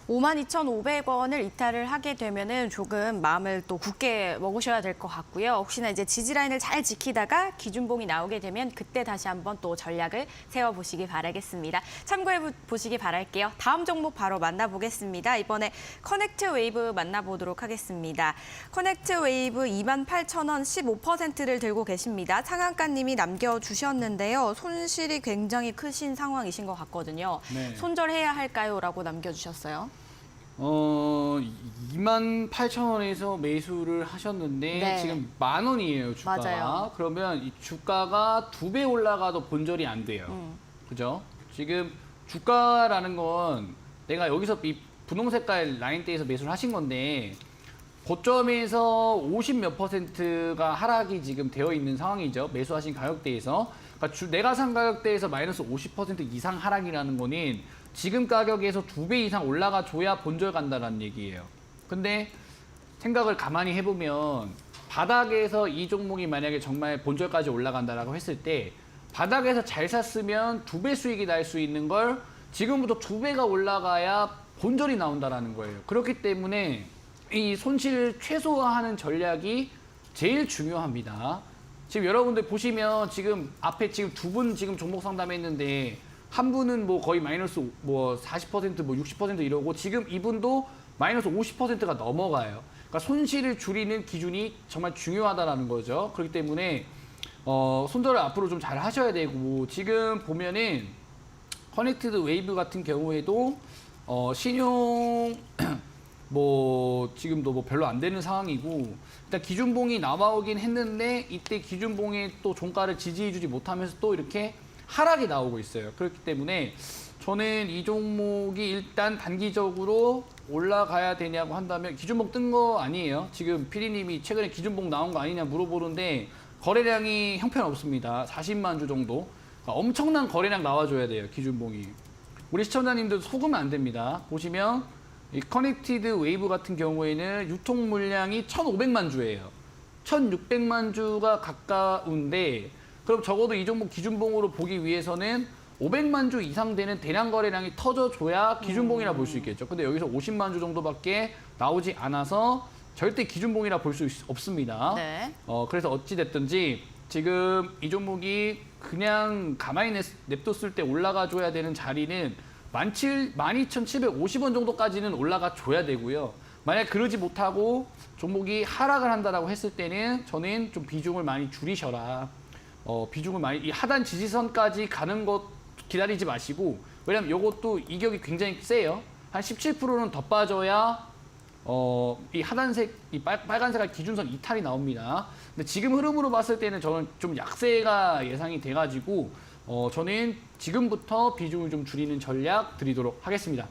52,500원을 이탈을 하게 되면은 조금 마음을 또 굳게 먹으셔야 될 것 같고요. 혹시나 이제 지지라인을 잘 지키다가 기준봉이 나오게 되면 그때 다시 한번 또 전략을 세워보시기 바라겠습니다. 참고해 보시기 바랄게요. 다음 종목 바로 만나보겠습니다. 이번에 커넥트 웨이브 만나보도록 하겠습니다. 커넥트 웨이브 28,000원 15%를 들고 계십니다. 상한가님이 남겨주셨는데요. 손실이 굉장히 크신 상황이신 것 같거든요. 네. 손절해야 할까요? 라고 남겨주셨어요. 28,000원에서 매수를 하셨는데 네. 지금 10,000원이에요, 주가가. 맞아요. 그러면 이 주가가 2배 올라가도 본절이 안 돼요. 그죠? 지금 주가라는 건 내가 여기서 이 분홍 색깔 라인대에서 매수를 하신 건데 고점에서 50 몇 %가 하락이 지금 되어 있는 상황이죠. 매수하신 가격대에서. 그러니까 내가 산 가격대에서 마이너스 50% 이상 하락이라는 거는 지금 가격에서 2배 이상 올라가 줘야 본절 간다는 얘기예요. 근데 생각을 가만히 해보면 바닥에서 이 종목이 만약에 정말 본절까지 올라간다라고 했을 때 바닥에서 잘 샀으면 2배 수익이 날 수 있는 걸 지금부터 2배가 올라가야 본절이 나온다라는 거예요. 그렇기 때문에 이 손실을 최소화하는 전략이 제일 중요합니다. 지금 여러분들 보시면 지금 앞에 지금 두 분 지금 종목 상담했는데 한 분은 뭐 거의 마이너스 뭐 40% 뭐 60% 이러고 지금 이분도 마이너스 50%가 넘어가요. 그러니까 손실을 줄이는 기준이 정말 중요하다라는 거죠. 그렇기 때문에 손절을 앞으로 좀 잘 하셔야 되고 지금 보면은 커넥티드 웨이브 같은 경우에도 신용 뭐 지금도 뭐 별로 안 되는 상황이고 일단 기준봉이 나오긴 했는데 이때 기준봉에 또 종가를 지지해주지 못하면서 또 이렇게 하락이 나오고 있어요. 그렇기 때문에 저는 이 종목이 일단 단기적으로 올라가야 되냐고 한다면 기준봉 뜬 거 아니에요. 지금 PD님이 최근에 기준봉 나온 거 아니냐 물어보는데 거래량이 형편없습니다. 40만 주 정도. 그러니까 엄청난 거래량 나와줘야 돼요. 기준봉이. 우리 시청자님들 속으면 안 됩니다. 보시면 이 커넥티드 웨이브 같은 경우에는 유통 물량이 1,500만 주예요. 1,600만 주가 가까운데 그럼 적어도 이 종목 기준봉으로 보기 위해서는 500만 주 이상 되는 대량 거래량이 터져줘야 기준봉이라 볼 수 있겠죠. 근데 여기서 50만 주 정도밖에 나오지 않아서 절대 기준봉이라 볼 수 없습니다. 네. 그래서 어찌됐든지 지금 이 종목이 그냥 가만히 냅뒀을 때 올라가 줘야 되는 자리는 12,750원 정도까지는 올라가 줘야 되고요. 만약 그러지 못하고 종목이 하락을 한다라고 했을 때는 저는 좀 비중을 많이 줄이셔라. 비중을 많이 이 하단 지지선까지 가는 것 기다리지 마시고 왜냐면 이것도 이격이 굉장히 세요. 한 17%는 더 빠져야 이 하단색 이 빨간색깔 기준선 이탈이 나옵니다. 근데 지금 흐름으로 봤을 때는 저는 좀 약세가 예상이 돼가지고 저는 지금부터 비중을 좀 줄이는 전략 드리도록 하겠습니다.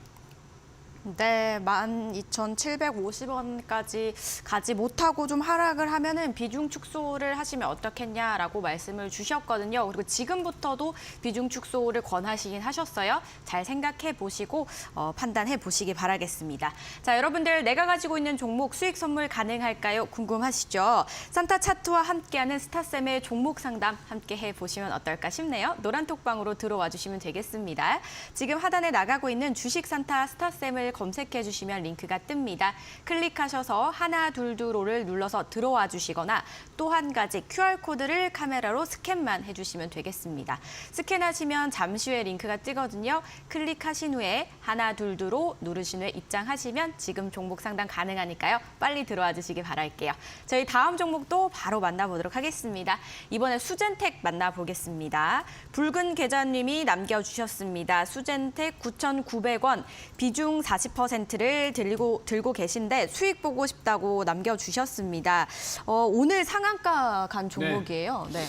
네, 12,750원까지 가지 못하고 좀 하락을 하면은 비중 축소를 하시면 어떻겠냐라고 말씀을 주셨거든요. 그리고 지금부터도 비중 축소를 권하시긴 하셨어요. 잘 생각해 보시고 판단해 보시기 바라겠습니다. 자, 여러분들 내가 가지고 있는 종목 수익 선물 가능할까요? 궁금하시죠? 산타 차트와 함께하는 스타쌤의 종목 상담 함께 해 보시면 어떨까 싶네요. 노란 톡방으로 들어와 주시면 되겠습니다. 지금 하단에 나가고 있는 주식 산타 스타쌤을 검색해 주시면 링크가 뜹니다. 클릭하셔서 하나둘둘오를 눌러서 들어와 주시거나 또 한 가지 QR코드를 카메라로 스캔만 해주시면 되겠습니다. 스캔하시면 잠시 후에 링크가 뜨거든요. 클릭하신 후에 하나둘둘오 누르신 후에 입장하시면 지금 종목 상담 가능하니까요. 빨리 들어와 주시기 바랄게요. 저희 다음 종목도 바로 만나보도록 하겠습니다. 이번에 수젠텍 만나보겠습니다. 붉은 계좌님이 남겨주셨습니다. 수젠텍 9,900원 비중 40%를 들고 계신데 수익 보고 싶다고 남겨주셨습니다. 오늘 상한가 간 종목이에요. 네.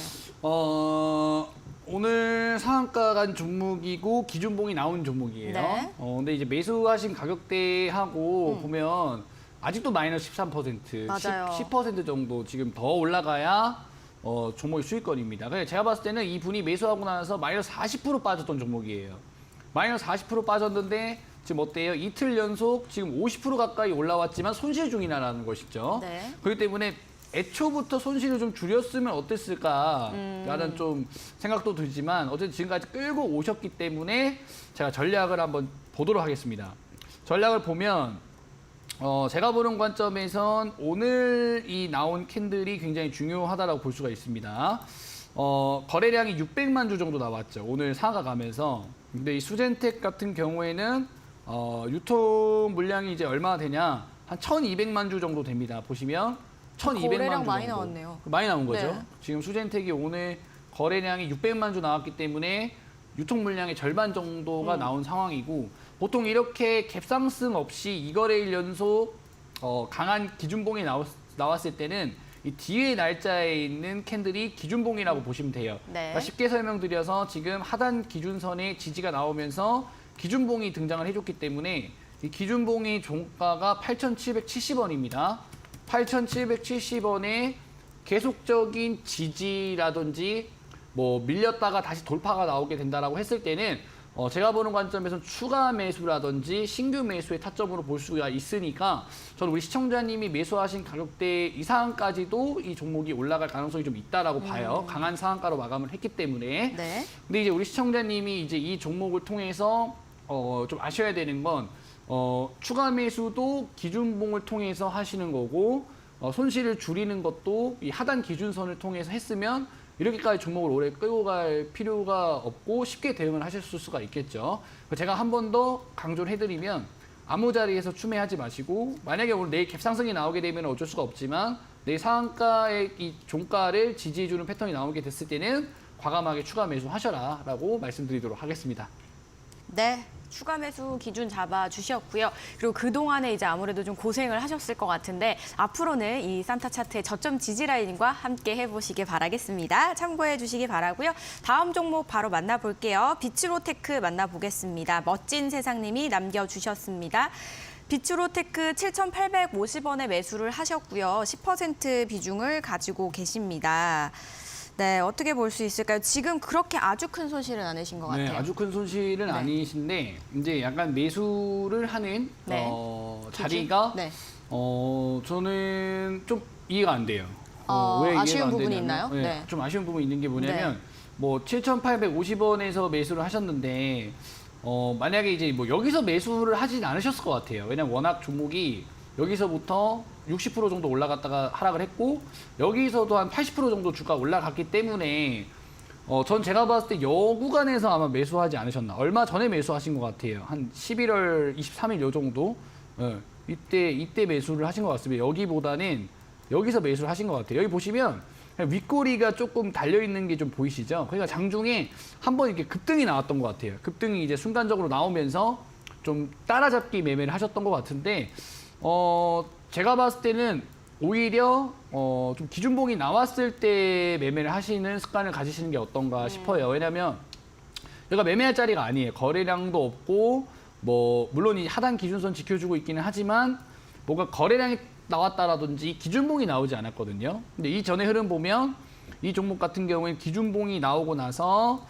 오늘 상한가 간 종목이고 기준봉이 나온 종목이에요. 네. 근데 이제 매수하신 가격대하고 보면 아직도 마이너스 13%, 맞아요. 10% 정도 지금 더 올라가야 종목이 수익권입니다. 그래서 제가 봤을 때는 이분이 매수하고 나서 마이너스 40% 빠졌던 종목이에요. 마이너스 40% 빠졌는데 지금 어때요? 이틀 연속 지금 50% 가까이 올라왔지만 손실 중이라는 것이죠. 네. 그렇기 때문에 애초부터 손실을 좀 줄였으면 어땠을까라는 좀 생각도 들지만 어쨌든 지금까지 끌고 오셨기 때문에 제가 전략을 한번 보도록 하겠습니다. 전략을 보면 제가 보는 관점에선 오늘 이 나온 캔들이 굉장히 중요하다고 볼 수가 있습니다. 거래량이 600만 주 정도 나왔죠. 오늘 상하가 가면서. 근데 이 수젠텍 같은 경우에는 유통 물량이 이제 얼마나 되냐? 한 1,200만 주 정도 됩니다. 보시면 1,200만 거래량 주 많이 정도. 나왔네요. 많이 나온 거죠. 네. 지금 수젠텍이 오늘 거래량이 600만 주 나왔기 때문에 유통 물량의 절반 정도가 나온 상황이고 보통 이렇게 갭상승 없이 2거래일 연속 강한 기준봉이 나왔을 때는 이 뒤에 날짜에 있는 캔들이 기준봉이라고 보시면 돼요. 네. 그러니까 쉽게 설명드려서 지금 하단 기준선에 지지가 나오면서 기준봉이 등장을 해줬기 때문에 이 기준봉의 종가가 8,770원입니다. 8,770원에 계속적인 지지라든지 뭐 밀렸다가 다시 돌파가 나오게 된다라고 했을 때는 제가 보는 관점에서는 추가 매수라든지 신규 매수의 타점으로 볼 수가 있으니까 저는 우리 시청자님이 매수하신 가격대 이상까지도 이 종목이 올라갈 가능성이 좀 있다라고 봐요. 강한 상한가로 마감을 했기 때문에. 네. 근데 이제 우리 시청자님이 이제 이 종목을 통해서 좀 아셔야 되는 건 추가 매수도 기준봉을 통해서 하시는 거고 손실을 줄이는 것도 이 하단 기준선을 통해서 했으면 이렇게까지 종목을 오래 끌고 갈 필요가 없고 쉽게 대응을 하실 수가 있겠죠. 제가 한 번 더 강조를 해드리면 아무 자리에서 추매하지 마시고 만약에 오늘 내일 갭상승이 나오게 되면 어쩔 수가 없지만 내일 상한가의 이 종가를 지지해주는 패턴이 나오게 됐을 때는 과감하게 추가 매수하셔라라고 말씀드리도록 하겠습니다. 네. 추가 매수 기준 잡아 주셨고요. 그리고 그동안에 이제 아무래도 좀 고생을 하셨을 것 같은데 앞으로는 이 산타 차트의 저점 지지 라인과 함께 해보시길 바라겠습니다. 참고해 주시기 바라고요. 다음 종목 바로 만나볼게요. 비츠로테크 만나보겠습니다. 멋진 세상님이 남겨주셨습니다. 비츠로테크 7,850원에 매수를 하셨고요. 10% 비중을 가지고 계십니다. 네, 어떻게 볼 수 있을까요? 지금 그렇게 아주 큰 손실은 아니신 것 같아요. 네, 아주 큰 손실은 네. 아니신데 이제 약간 매수를 하는 네. 자리가 네. 저는 좀 이해가 안 돼요. 왜 아쉬운 이해가 안 부분이 되냐면, 있나요? 네, 네. 좀 아쉬운 부분이 있는 게 뭐냐면 네. 뭐 7,850원에서 매수를 하셨는데 만약에 이제 뭐 여기서 매수를 하진 않으셨을 것 같아요. 왜냐면 워낙 종목이 여기서부터 60% 정도 올라갔다가 하락을 했고 여기서도 한 80% 정도 주가 올라갔기 때문에 전 제가 봤을 때 여 구간에서 아마 매수하지 않으셨나. 얼마 전에 매수하신 것 같아요. 한 11월 23일 요 정도. 이때 매수를 하신 것 같습니다. 여기보다는 여기서 매수를 하신 것 같아요. 여기 보시면 윗꼬리가 조금 달려있는 게 좀 보이시죠? 그러니까 장중에 한번 이렇게 급등이 나왔던 것 같아요. 급등이 이제 순간적으로 나오면서 좀 따라잡기 매매를 하셨던 것 같은데 제가 봤을 때는 오히려 좀 기준봉이 나왔을 때 매매를 하시는 습관을 가지시는 게 어떤가 싶어요. 왜냐하면 여기가 매매할 자리가 아니에요. 거래량도 없고 뭐 물론 이 하단 기준선 지켜주고 있기는 하지만 뭔가 거래량이 나왔다라든지 기준봉이 나오지 않았거든요. 근데 이 전의 흐름 보면 이 종목 같은 경우에는 기준봉이 나오고 나서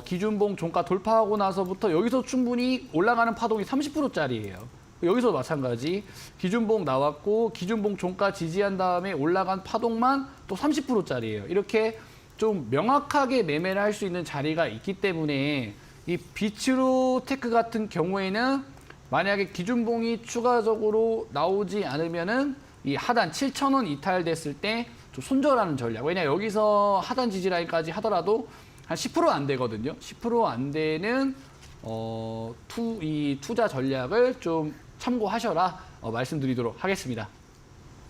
기준봉 종가 돌파하고 나서부터 여기서 충분히 올라가는 파동이 30%짜리예요. 여기서 마찬가지 기준봉 나왔고 기준봉 종가 지지한 다음에 올라간 파동만 또 30%짜리예요. 이렇게 좀 명확하게 매매를 할 수 있는 자리가 있기 때문에 이 비츠로테크 같은 경우에는 만약에 기준봉이 추가적으로 나오지 않으면은 이 하단 7,000원 이탈됐을 때 좀 손절하는 전략. 왜냐 여기서 하단 지지 라인까지 하더라도 한 10% 안 되거든요. 10% 안 되는 이 투자 전략을 좀 참고하셔라 말씀드리도록 하겠습니다.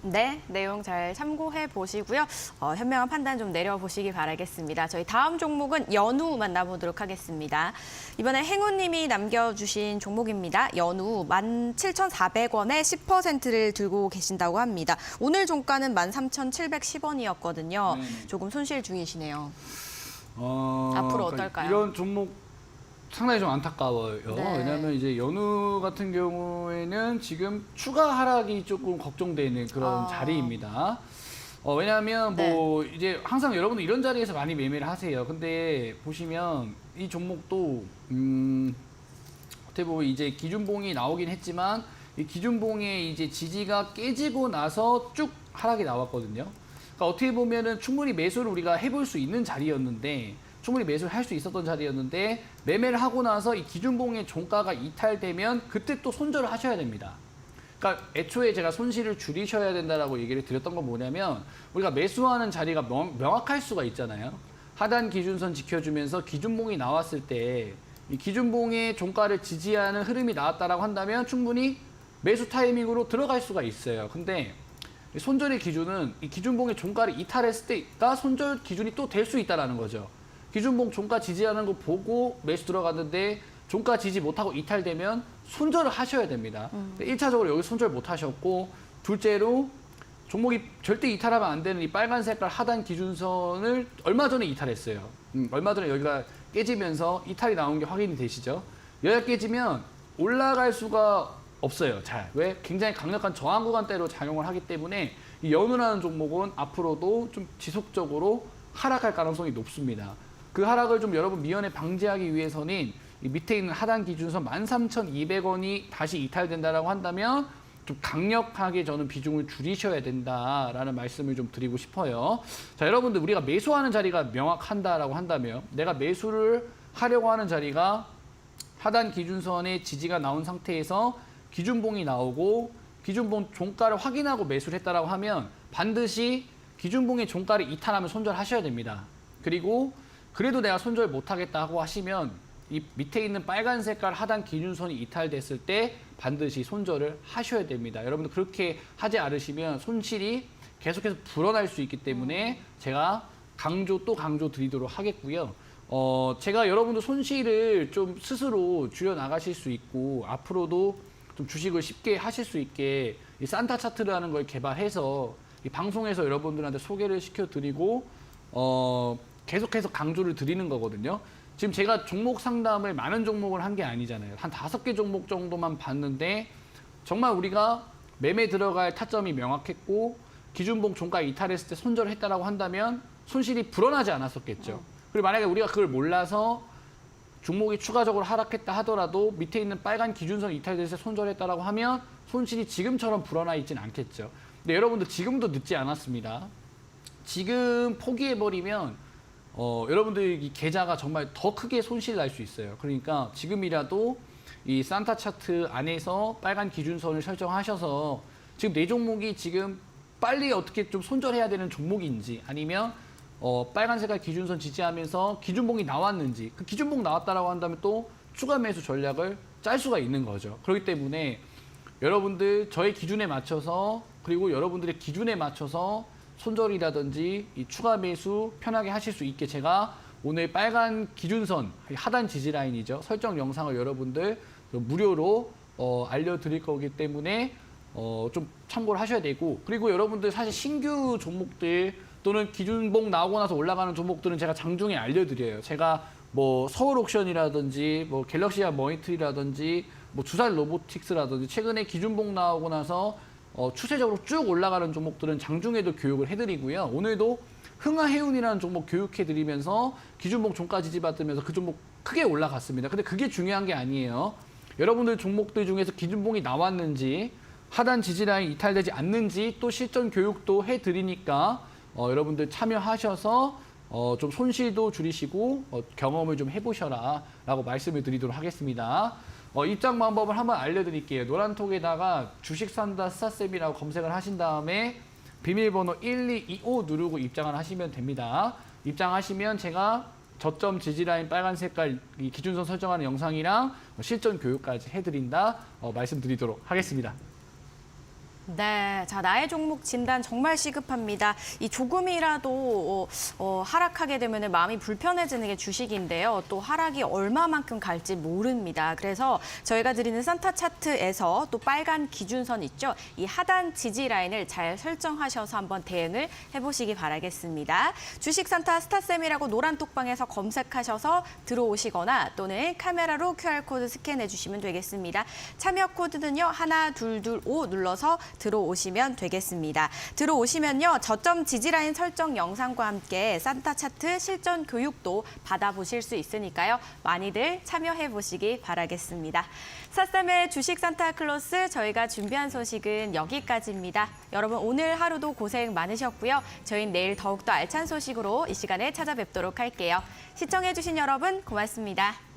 네, 내용 잘 참고해 보시고요. 현명한 판단 좀 내려보시기 바라겠습니다. 저희 다음 종목은 연우 만나보도록 하겠습니다. 이번에 행운님이 남겨주신 종목입니다. 연우 17,400원에 10%를 들고 계신다고 합니다. 오늘 종가는 13,710원이었거든요. 조금 손실 중이시네요. 앞으로 어떨까요? 이런 종목 상당히 좀 안타까워요. 네. 왜냐하면 이제 연우 같은 경우에는 지금 추가 하락이 조금 걱정되는 그런 자리입니다. 왜냐하면 뭐 이제 항상 여러분들 이런 자리에서 많이 매매를 하세요. 근데 보시면 이 종목도 어떻게 보면 이제 기준봉이 나오긴 했지만 이 기준봉의 이제 지지가 깨지고 나서 쭉 하락이 나왔거든요. 그러니까 어떻게 보면은 충분히 매수를 우리가 해볼 수 있는 자리였는데 충분히 매수를 할 수 있었던 자리였는데 매매를 하고 나서 이 기준봉의 종가가 이탈되면 그때 또 손절을 하셔야 됩니다. 그러니까 애초에 제가 손실을 줄이셔야 된다라고 얘기를 드렸던 건 뭐냐면 우리가 매수하는 자리가 명확할 수가 있잖아요. 하단 기준선 지켜주면서 기준봉이 나왔을 때 이 기준봉의 종가를 지지하는 흐름이 나왔다라고 한다면 충분히 매수 타이밍으로 들어갈 수가 있어요. 근데 손절의 기준은 이 기준봉의 종가를 이탈했을 때가 손절 기준이 또 될 수 있다는 거죠. 기준봉 종가 지지하는 거 보고 매수 들어갔는데 종가 지지 못하고 이탈되면 손절을 하셔야 됩니다. 1차적으로 여기 손절 못 하셨고 둘째로 종목이 절대 이탈하면 안 되는 이 빨간 색깔 하단 기준선을 얼마 전에 이탈했어요. 얼마 전에 여기가 깨지면서 이탈이 나온 게 확인이 되시죠? 여기가 깨지면 올라갈 수가 없어요. 잘. 왜? 굉장히 강력한 저항 구간대로 작용을 하기 때문에 이 연운하는 종목은 앞으로도 좀 지속적으로 하락할 가능성이 높습니다. 그 하락을 좀 여러분 미연에 방지하기 위해서는 이 밑에 있는 하단 기준선 13,200원이 다시 이탈된다라고 한다면 좀 강력하게 저는 비중을 줄이셔야 된다라는 말씀을 좀 드리고 싶어요. 자, 여러분들 우리가 매수하는 자리가 명확한다라고 한다면 내가 매수를 하려고 하는 자리가 하단 기준선의 지지가 나온 상태에서 기준봉이 나오고 기준봉 종가를 확인하고 매수를 했다라고 하면 반드시 기준봉의 종가를 이탈하면 손절하셔야 됩니다. 그리고 그래도 내가 손절 못하겠다고 하시면 이 밑에 있는 빨간 색깔 하단 기준선이 이탈됐을 때 반드시 손절을 하셔야 됩니다. 여러분들 그렇게 하지 않으시면 손실이 계속해서 불어날 수 있기 때문에 제가 강조 드리도록 하겠고요. 제가 여러분들 손실을 좀 스스로 줄여 나가실 수 있고 앞으로도 좀 주식을 쉽게 하실 수 있게 이 산타 차트라는 걸 개발해서 이 방송에서 여러분들한테 소개를 시켜드리고 계속해서 강조를 드리는 거거든요. 지금 제가 종목 상담을 많은 종목을 한 게 아니잖아요. 한 5개 종목 정도만 봤는데 정말 우리가 매매 들어갈 타점이 명확했고 기준봉 종가 이탈했을 때 손절을 했다라고 한다면 손실이 불어나지 않았었겠죠. 그리고 만약에 우리가 그걸 몰라서 종목이 추가적으로 하락했다 하더라도 밑에 있는 빨간 기준선 이탈됐을 때 손절했다라고 하면 손실이 지금처럼 불어나 있진 않겠죠. 근데 여러분들 지금도 늦지 않았습니다. 지금 포기해버리면 여러분들 이 계좌가 정말 더 크게 손실 날 수 있어요. 그러니까 지금이라도 이 산타 차트 안에서 빨간 기준선을 설정하셔서 지금 내 종목이 지금 빨리 어떻게 좀 손절해야 되는 종목인지 아니면 빨간 색깔 기준선 지지하면서 기준봉이 나왔는지 그 기준봉 나왔다라고 한다면 또 추가 매수 전략을 짤 수가 있는 거죠. 그렇기 때문에 여러분들 저의 기준에 맞춰서 그리고 여러분들의 기준에 맞춰서 손절이라든지 이 추가 매수 편하게 하실 수 있게 제가 오늘 빨간 기준선 하단 지지 라인이죠. 설정 영상을 여러분들 무료로 알려드릴 거기 때문에 좀 참고를 하셔야 되고 그리고 여러분들 사실 신규 종목들 또는 기준봉 나오고 나서 올라가는 종목들은 제가 장중에 알려드려요. 제가 뭐 서울옥션이라든지 뭐 갤럭시아 머니트리라든지 뭐 두산 로보틱스라든지 최근에 기준봉 나오고 나서 추세적으로 쭉 올라가는 종목들은 장중에도 교육을 해드리고요. 오늘도 흥하해운이라는 종목 교육해드리면서 기준봉 종가 지지 받으면서 그 종목 크게 올라갔습니다. 근데 그게 중요한 게 아니에요. 여러분들 종목들 중에서 기준봉이 나왔는지 하단 지지라인 이탈되지 않는지 또 실전 교육도 해드리니까 여러분들 참여하셔서 좀 손실도 줄이시고 경험을 좀 해보셔라 라고 말씀을 드리도록 하겠습니다. 입장 방법을 한번 알려드릴게요. 노란톡에다가 주식 산다 스타쌤이라고 검색을 하신 다음에 비밀번호 1225 누르고 입장을 하시면 됩니다. 입장하시면 제가 저점 지지라인 빨간 색깔 이 기준선 설정하는 영상이랑 실전 교육까지 해드린다 말씀드리도록 하겠습니다. 네, 자 나의 종목 진단 정말 시급합니다. 이 조금이라도 하락하게 되면 마음이 불편해지는 게 주식인데요. 또 하락이 얼마만큼 갈지 모릅니다. 그래서 저희가 드리는 산타 차트에서 또 빨간 기준선 있죠. 이 하단 지지 라인을 잘 설정하셔서 한번 대응을 해보시기 바라겠습니다. 주식 산타 스타쌤이라고 노란 톡방에서 검색하셔서 들어오시거나 또는 카메라로 QR코드 스캔해 주시면 되겠습니다. 참여 코드는요. 1225 눌러서 들어오시면 되겠습니다. 들어오시면요, 저점 지지라인 설정 영상과 함께 산타 차트 실전 교육도 받아보실 수 있으니까요. 많이들 참여해 보시기 바라겠습니다. 스타쌈의 주식 산타클로스 저희가 준비한 소식은 여기까지입니다. 여러분 오늘 하루도 고생 많으셨고요. 저희는 내일 더욱더 알찬 소식으로 이 시간에 찾아뵙도록 할게요. 시청해주신 여러분 고맙습니다.